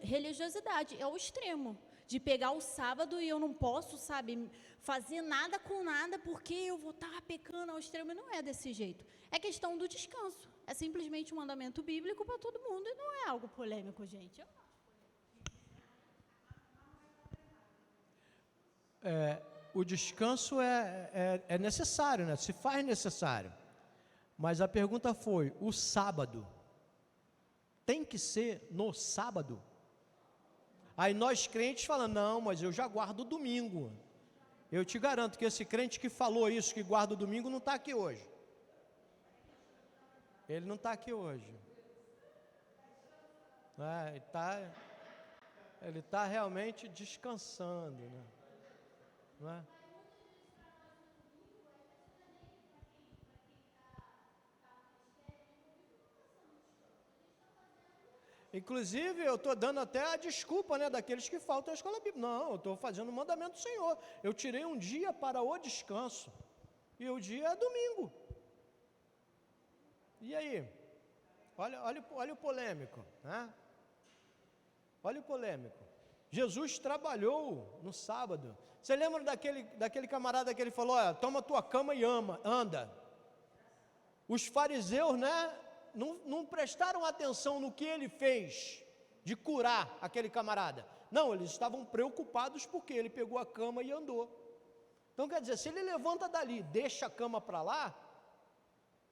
religiosidade, é o extremo, de pegar o sábado e eu não posso, fazer nada com nada, porque eu vou estar pecando ao extremo. E não é desse jeito. É questão do descanso. É simplesmente um mandamento bíblico para todo mundo e não é algo polêmico, gente. O descanso é necessário, né? Se faz necessário. Mas a pergunta foi, o sábado tem que ser no sábado? Aí nós crentes falamos, não, mas eu já guardo o domingo. Eu te garanto que esse crente que falou isso, que guarda o domingo, não está aqui hoje. Ele não está aqui hoje. Ele está realmente descansando, né? Não é? Inclusive, eu estou dando até a desculpa, né, daqueles que faltam à escola bíblica. Não, eu estou fazendo o mandamento do Senhor. Eu tirei um dia para o descanso. E o dia é domingo. E aí? Olha o polêmico, né? Olha o polêmico. Jesus trabalhou no sábado. Você lembra daquele camarada que ele falou, olha, toma tua cama e anda. Os fariseus, né, não prestaram atenção no que ele fez de curar aquele camarada. Não, eles estavam preocupados porque ele pegou a cama e andou. Então, quer dizer, se ele levanta dali, deixa a cama para lá,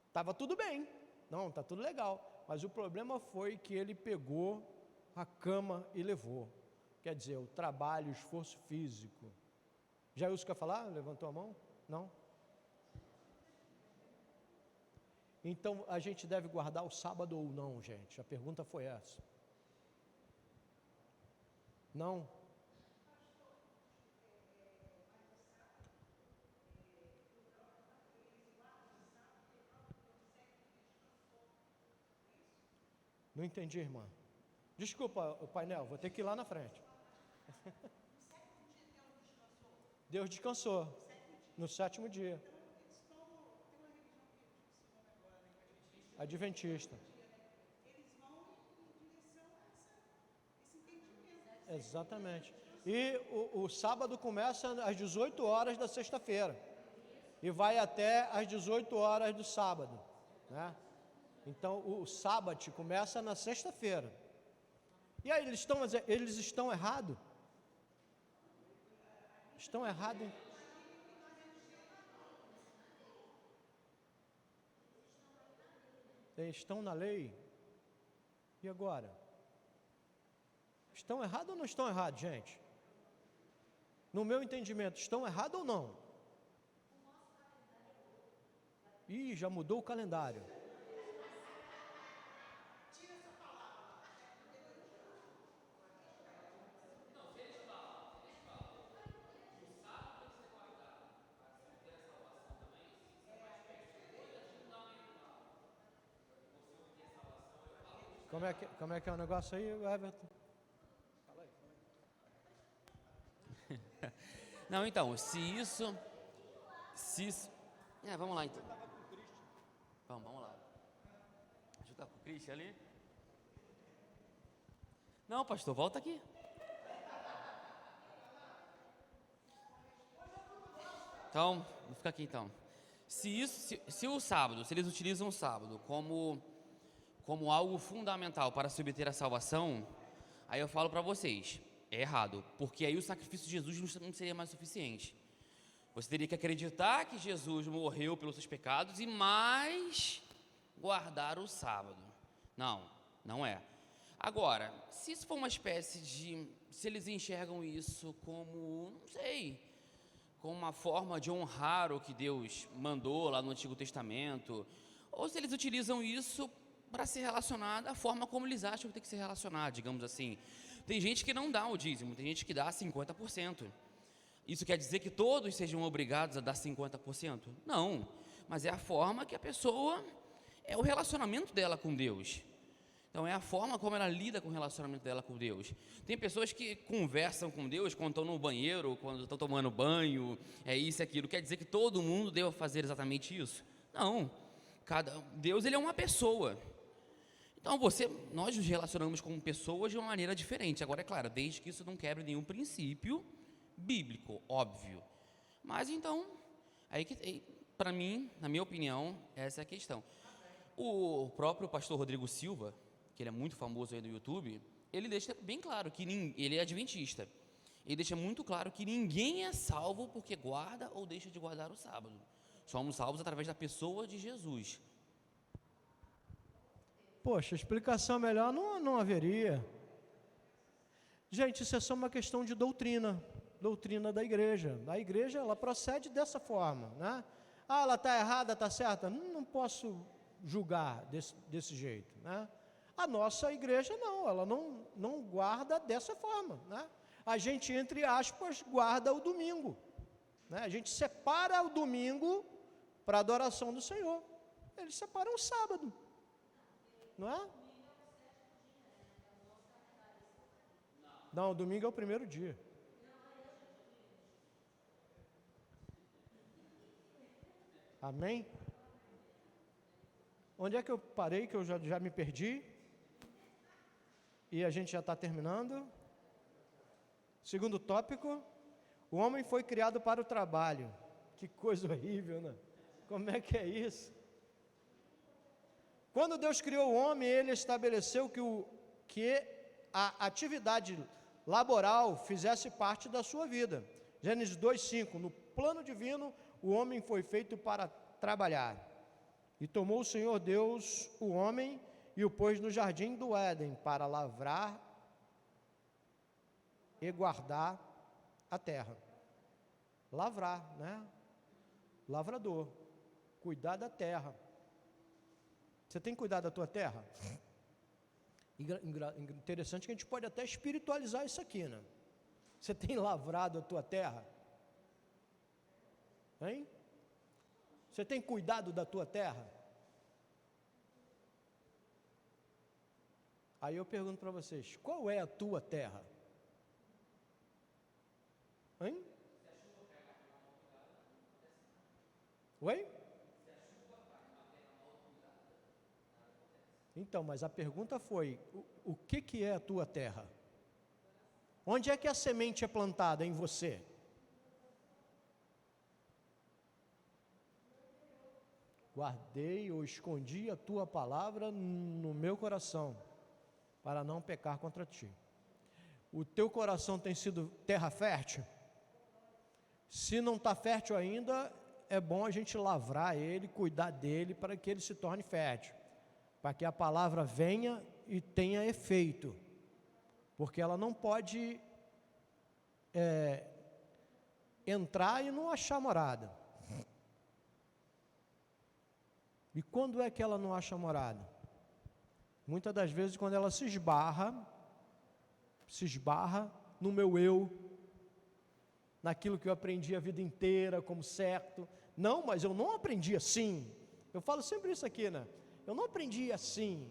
estava tudo bem. Não, está tudo legal. Mas o problema foi que ele pegou a cama e levou. Quer dizer, o trabalho, o esforço físico. Jailson quer falar? Levantou a mão? Não? Então, a gente deve guardar o sábado ou não, gente? A pergunta foi essa. Não? Não entendi, irmã. Desculpa, o painel, vou ter que ir lá na frente. Deus descansou no sétimo dia. Adventista. Exatamente. E o sábado começa às 18 horas da sexta-feira e vai até às 18 horas do sábado, né? Então o sábado começa na sexta-feira. E aí eles estão errados? Estão errados? Eles estão na lei? E agora? Estão errados ou não estão errados, gente? No meu entendimento, estão errados ou não? Ih, já mudou o calendário. Como é que é o negócio aí, Everton? Não, então, se isso... vamos lá, então. Vamos lá. Deixa eu estar com o Cristian ali. Não, pastor, volta aqui. Então, vou ficar aqui, então. Se o sábado, se eles utilizam o sábado como algo fundamental para se obter a salvação, aí eu falo para vocês, é errado, porque aí o sacrifício de Jesus não seria mais suficiente. Você teria que acreditar que Jesus morreu pelos seus pecados e mais guardar o sábado. Não é. Agora, se isso for uma espécie de, se eles enxergam isso como, não sei, como uma forma de honrar o que Deus mandou lá no Antigo Testamento, ou se eles utilizam isso para se relacionar da forma como eles acham que tem que se relacionar, digamos assim. Tem gente que não dá o dízimo, tem gente que dá 50%. Isso quer dizer que todos sejam obrigados a dar 50%? Não, mas é a forma que a pessoa, é o relacionamento dela com Deus. Então é a forma como ela lida com o relacionamento dela com Deus. Tem pessoas que conversam com Deus quando estão no banheiro, quando estão tomando banho, é isso e aquilo. Quer dizer que todo mundo deva fazer exatamente isso? Não. Deus, ele é uma pessoa. Então nós nos relacionamos com pessoas de uma maneira diferente. Agora, é claro, desde que isso não quebre nenhum princípio bíblico, óbvio. Mas então, para mim, na minha opinião, essa é a questão. O próprio pastor Rodrigo Silva, que ele é muito famoso aí no YouTube, ele deixa bem claro que ele é adventista. Ele deixa muito claro que ninguém é salvo porque guarda ou deixa de guardar o sábado. Somos salvos através da pessoa de Jesus. Poxa, explicação melhor não haveria. Gente, isso é só uma questão de doutrina da igreja. A igreja, ela procede dessa forma, né? Ah, ela está errada, está certa? Não posso julgar desse jeito, né? A nossa igreja não, ela não guarda dessa forma, né? A gente, entre aspas, guarda o domingo, né? A gente separa o domingo para a adoração do Senhor. Eles separam o sábado, não é? Não, o domingo é o primeiro dia. Amém? Onde é que eu parei, que eu já me perdi? E a gente já está terminando. Segundo tópico, o homem foi criado para o trabalho. Que coisa horrível, né? Como é que é isso? Quando Deus criou o homem, Ele estabeleceu que a atividade laboral fizesse parte da sua vida. Gênesis 2:5, no plano divino, o homem foi feito para trabalhar. E tomou o Senhor Deus o homem e o pôs no jardim do Éden para lavrar e guardar a terra. Lavrar, né? Lavrador, cuidar da terra. Você tem cuidado da tua terra? Interessante que a gente pode até espiritualizar isso aqui, né? Você tem lavrado a tua terra? Hein? Você tem cuidado da tua terra? Aí eu pergunto para vocês, qual é a tua terra? Hein? Oi? Então, mas a pergunta foi, o que é a tua terra? Onde é que a semente é plantada em você? Guardei ou escondi a tua palavra no meu coração, para não pecar contra ti. O teu coração tem sido terra fértil? Se não está fértil ainda, é bom a gente lavrar ele, cuidar dele, para que ele se torne fértil, para que a palavra venha e tenha efeito, porque ela não pode entrar e não achar morada. E quando é que ela não acha morada? Muitas das vezes quando ela se esbarra no meu eu, naquilo que eu aprendi a vida inteira como certo. Não, mas eu não aprendi assim. Eu falo sempre isso aqui, né? Eu não aprendi assim.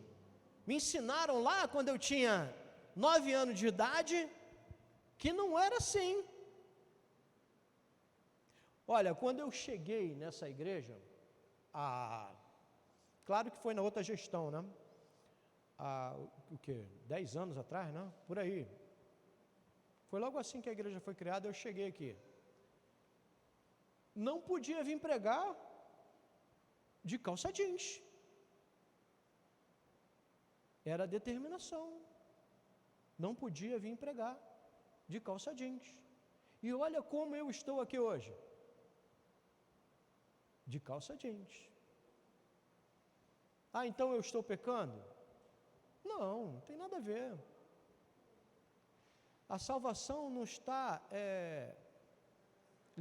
Me ensinaram lá quando eu tinha 9 anos de idade que não era assim. Olha, quando eu cheguei nessa igreja, claro que foi na outra gestão, né? O quê? 10 anos atrás, né? Por aí. Foi logo assim que a igreja foi criada, eu cheguei aqui. Não podia vir pregar de calça jeans. Era determinação. Não podia vir pregar de calça jeans. E olha como eu estou aqui hoje. De calça jeans. Ah, então eu estou pecando? Não tem nada a ver. A salvação não está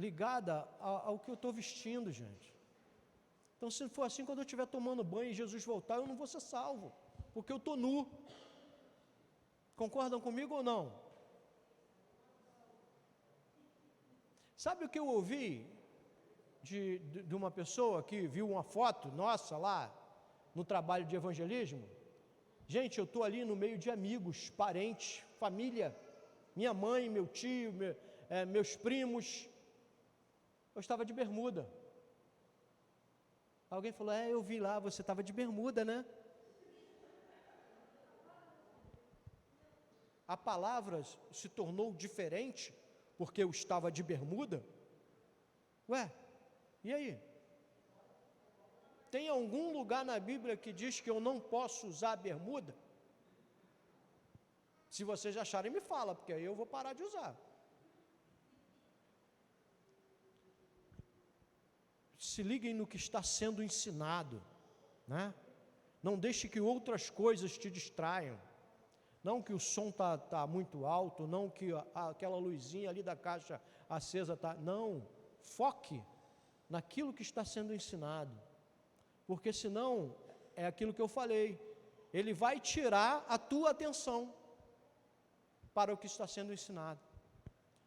ligada ao que eu estou vestindo, gente. Então, se for assim, quando eu estiver tomando banho e Jesus voltar, eu não vou ser salvo, porque eu estou nu. Concordam comigo ou não? Sabe o que eu ouvi de uma pessoa que viu uma foto nossa lá no trabalho de evangelismo? Gente, eu estou ali no meio de amigos, parentes, família, minha mãe, meu tio, meus primos. Eu estava de bermuda. Alguém falou, eu vi lá, você estava de bermuda, né? A palavra se tornou diferente porque eu estava de bermuda? Ué, e aí? Tem algum lugar na Bíblia que diz que eu não posso usar bermuda? Se vocês acharem, me fala, porque aí eu vou parar de usar. Se liguem no que está sendo ensinado, né? Não deixe que outras coisas te distraiam. Não que o som tá muito alto, não que aquela luzinha ali da caixa acesa está. Não, foque naquilo que está sendo ensinado. Porque senão, é aquilo que eu falei, ele vai tirar a tua atenção para o que está sendo ensinado.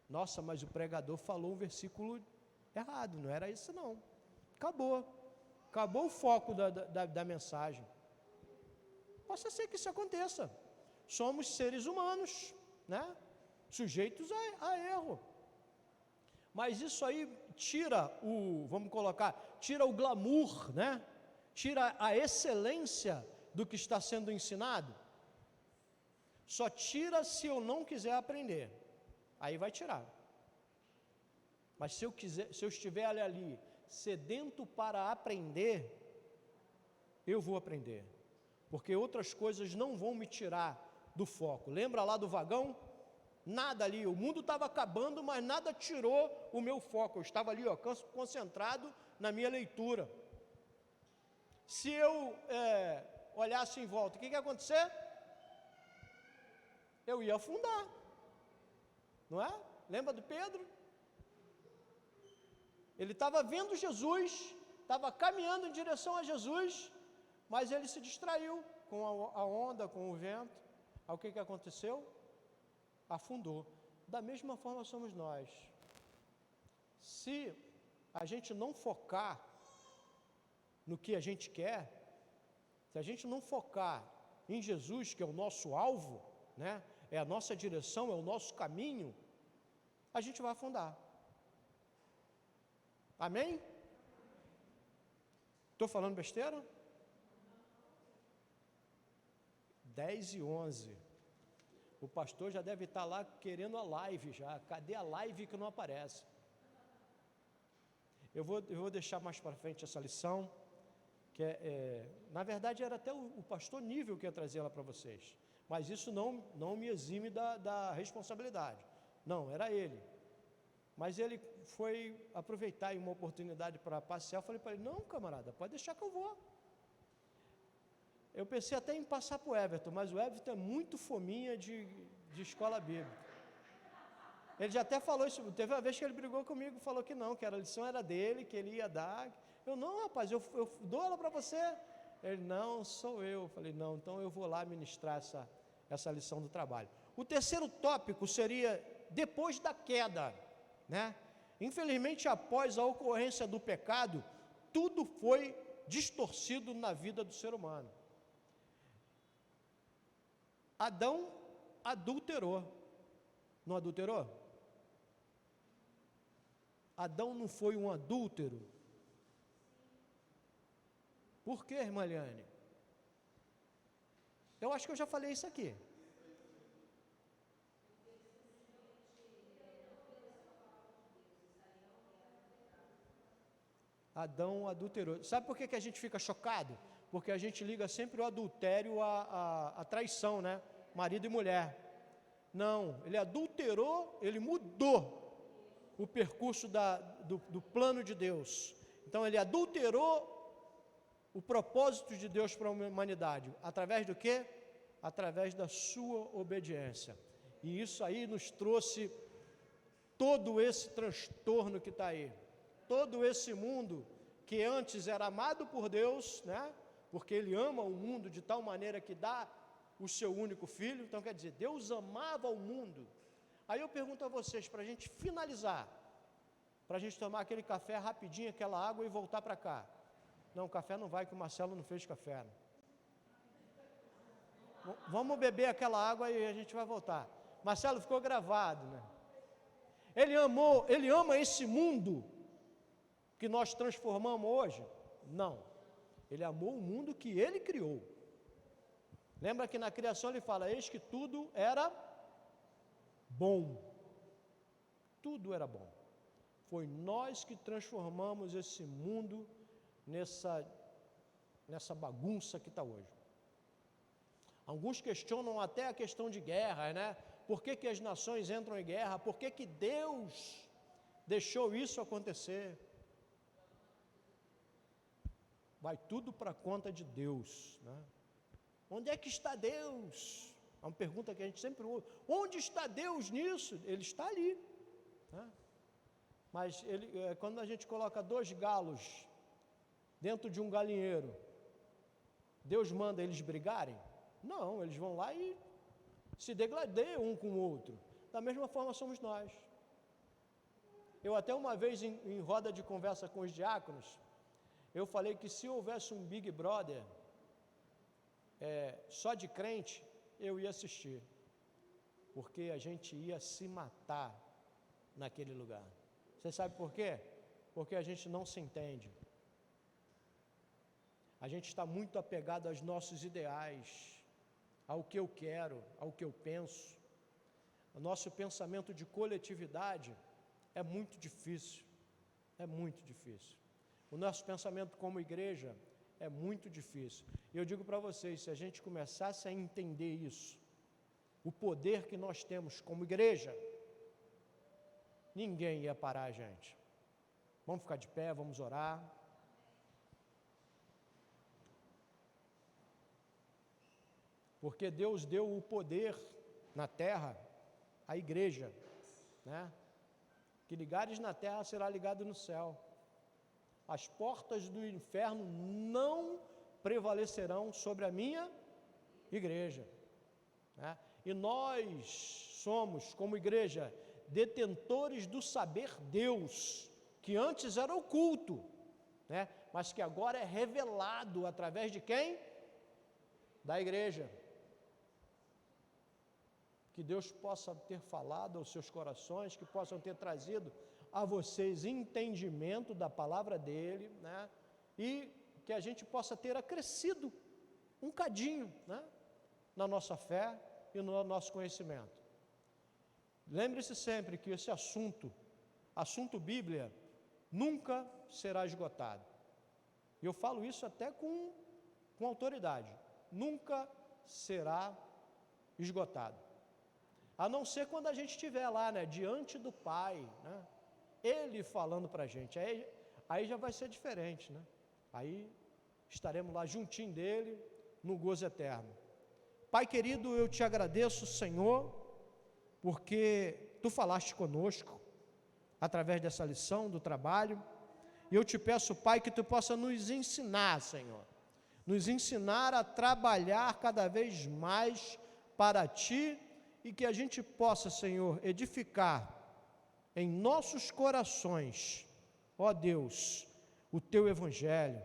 Nossa, mas o pregador falou um versículo errado, não era isso não. Acabou o foco da mensagem. Possa ser que isso aconteça. Somos seres humanos, né? Sujeitos a erro. Mas isso aí tira tira o glamour, né? Tira a excelência do que está sendo ensinado. Só tira se eu não quiser aprender. Aí vai tirar. Mas se eu estiver ali sedento para aprender, eu vou aprender. Porque outras coisas não vão me tirar do foco. Lembra lá do vagão? Nada ali, o mundo estava acabando, mas nada tirou o meu foco. Eu estava ali, concentrado na minha leitura. Se eu olhasse em volta, o que ia acontecer? Eu ia afundar. Não é? Lembra do Pedro? Ele estava vendo Jesus, estava caminhando em direção a Jesus, mas ele se distraiu com a onda, com o vento. Aí o que aconteceu? Afundou. Da mesma forma somos nós. Se a gente não focar no que a gente quer, se a gente não focar em Jesus, que é o nosso alvo, né? É a nossa direção, é o nosso caminho, a gente vai afundar. Amém? Estou falando besteira? 10:11. O pastor já deve estar lá querendo a live já. Cadê a live que não aparece? Eu vou deixar mais para frente essa lição, que na verdade era até o pastor Nível que ia trazer ela para vocês. Mas isso não me exime da responsabilidade. Não, era ele. Mas ele foi aproveitar uma oportunidade para passear. Eu falei para ele, não, camarada, pode deixar que eu vou. Eu pensei até em passar para o Everton, mas o Everton é muito fominha de escola bíblica. Ele já até falou isso, teve uma vez que ele brigou comigo, falou que não, que a lição era dele, que ele ia dar. Eu, não, rapaz, eu dou ela para você. Ele, não, sou eu. Eu falei, não, então eu vou lá ministrar essa lição do trabalho. O terceiro tópico seria depois da queda, né? Infelizmente, após a ocorrência do pecado, tudo foi distorcido na vida do ser humano. Adão adulterou. Não adulterou? Adão não foi um adúltero? Por quê, irmã Eliane? Eu acho que eu já falei isso aqui. Adão adulterou. Sabe por que a gente fica chocado? Porque a gente liga sempre o adultério à traição, né? Marido e mulher. Não, ele adulterou, ele mudou o percurso do plano de Deus. Então ele adulterou o propósito de Deus para a humanidade. Através do quê? através da sua obediência. E isso aí nos trouxe todo esse transtorno que está aí, todo esse mundo que antes era amado por Deus, né? Porque Ele ama o mundo de tal maneira que dá o seu único filho. Então quer dizer, Deus amava o mundo. Aí eu pergunto a vocês, para a gente finalizar, para a gente tomar aquele café rapidinho, aquela água e voltar para cá. Não, o café não vai, que o Marcelo não fez café. Né? Vamos beber aquela água e a gente vai voltar. Marcelo, ficou gravado, né? Ele ama esse mundo que nós transformamos hoje? Não. Ele amou o mundo que Ele criou. Lembra que na criação Ele fala, eis que tudo era bom. Tudo era bom. Foi nós que transformamos esse mundo nessa bagunça que está hoje. Alguns questionam até a questão de guerra, né? Por que as nações entram em guerra? Por que Deus deixou isso acontecer? Vai tudo para a conta de Deus, né? Onde é que está Deus? É uma pergunta que a gente sempre ouve. Onde está Deus nisso? Ele está ali, né? Mas quando a gente coloca 2 galos dentro de um galinheiro, Deus manda eles brigarem? Não, eles vão lá e se degladeiam um com o outro. Da mesma forma somos nós. Eu até uma vez em roda de conversa com os diáconos, eu falei que se houvesse um Big Brother só de crente, eu ia assistir. Porque a gente ia se matar naquele lugar. Você sabe por quê? Porque a gente não se entende. A gente está muito apegado aos nossos ideais, ao que eu quero, ao que eu penso. O nosso pensamento de coletividade é muito difícil, O nosso pensamento como igreja é muito difícil. E eu digo para vocês, se a gente começasse a entender isso, o poder que nós temos como igreja, ninguém ia parar a gente. Vamos ficar de pé, vamos orar. Porque Deus deu o poder na terra à igreja, né? Que ligares na terra será ligado no céu. As portas do inferno não prevalecerão sobre a minha igreja, né? E nós somos, como igreja, detentores do saber Deus, que antes era oculto, né? Mas que agora é revelado através de quem? Da igreja. Que Deus possa ter falado aos seus corações, que possam ter trazido a vocês entendimento da palavra dele, né? E que a gente possa ter acrescido um cadinho, né? Na nossa fé e no nosso conhecimento. Lembre-se sempre que esse assunto Bíblia, nunca será esgotado. E eu falo isso até com autoridade. Nunca será esgotado. A não ser quando a gente estiver lá, né, diante do Pai, né, Ele falando para a gente, aí já vai ser diferente, né? Aí estaremos lá juntinho dele, no gozo eterno. Pai querido, eu te agradeço, Senhor, porque Tu falaste conosco, através dessa lição do trabalho, e eu te peço, Pai, que Tu possa nos ensinar, Senhor, nos ensinar a trabalhar cada vez mais para Ti, e que a gente possa, Senhor, edificar em nossos corações, ó Deus, o Teu Evangelho,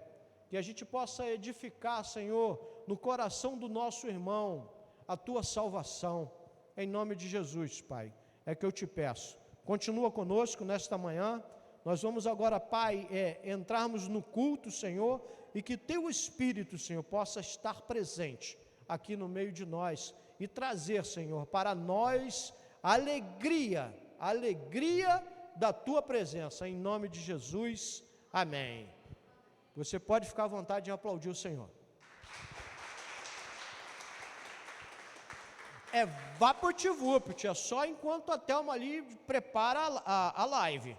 que a gente possa edificar, Senhor, no coração do nosso irmão, a Tua salvação, em nome de Jesus, Pai, é que eu te peço. Continua conosco nesta manhã, nós vamos agora, Pai, entrarmos no culto, Senhor, e que Teu Espírito, Senhor, possa estar presente aqui no meio de nós, e trazer, Senhor, para nós alegria da Tua presença, em nome de Jesus, amém. Você pode ficar à vontade em aplaudir o Senhor. Vapt-vupt, é só enquanto a Thelma ali prepara a live.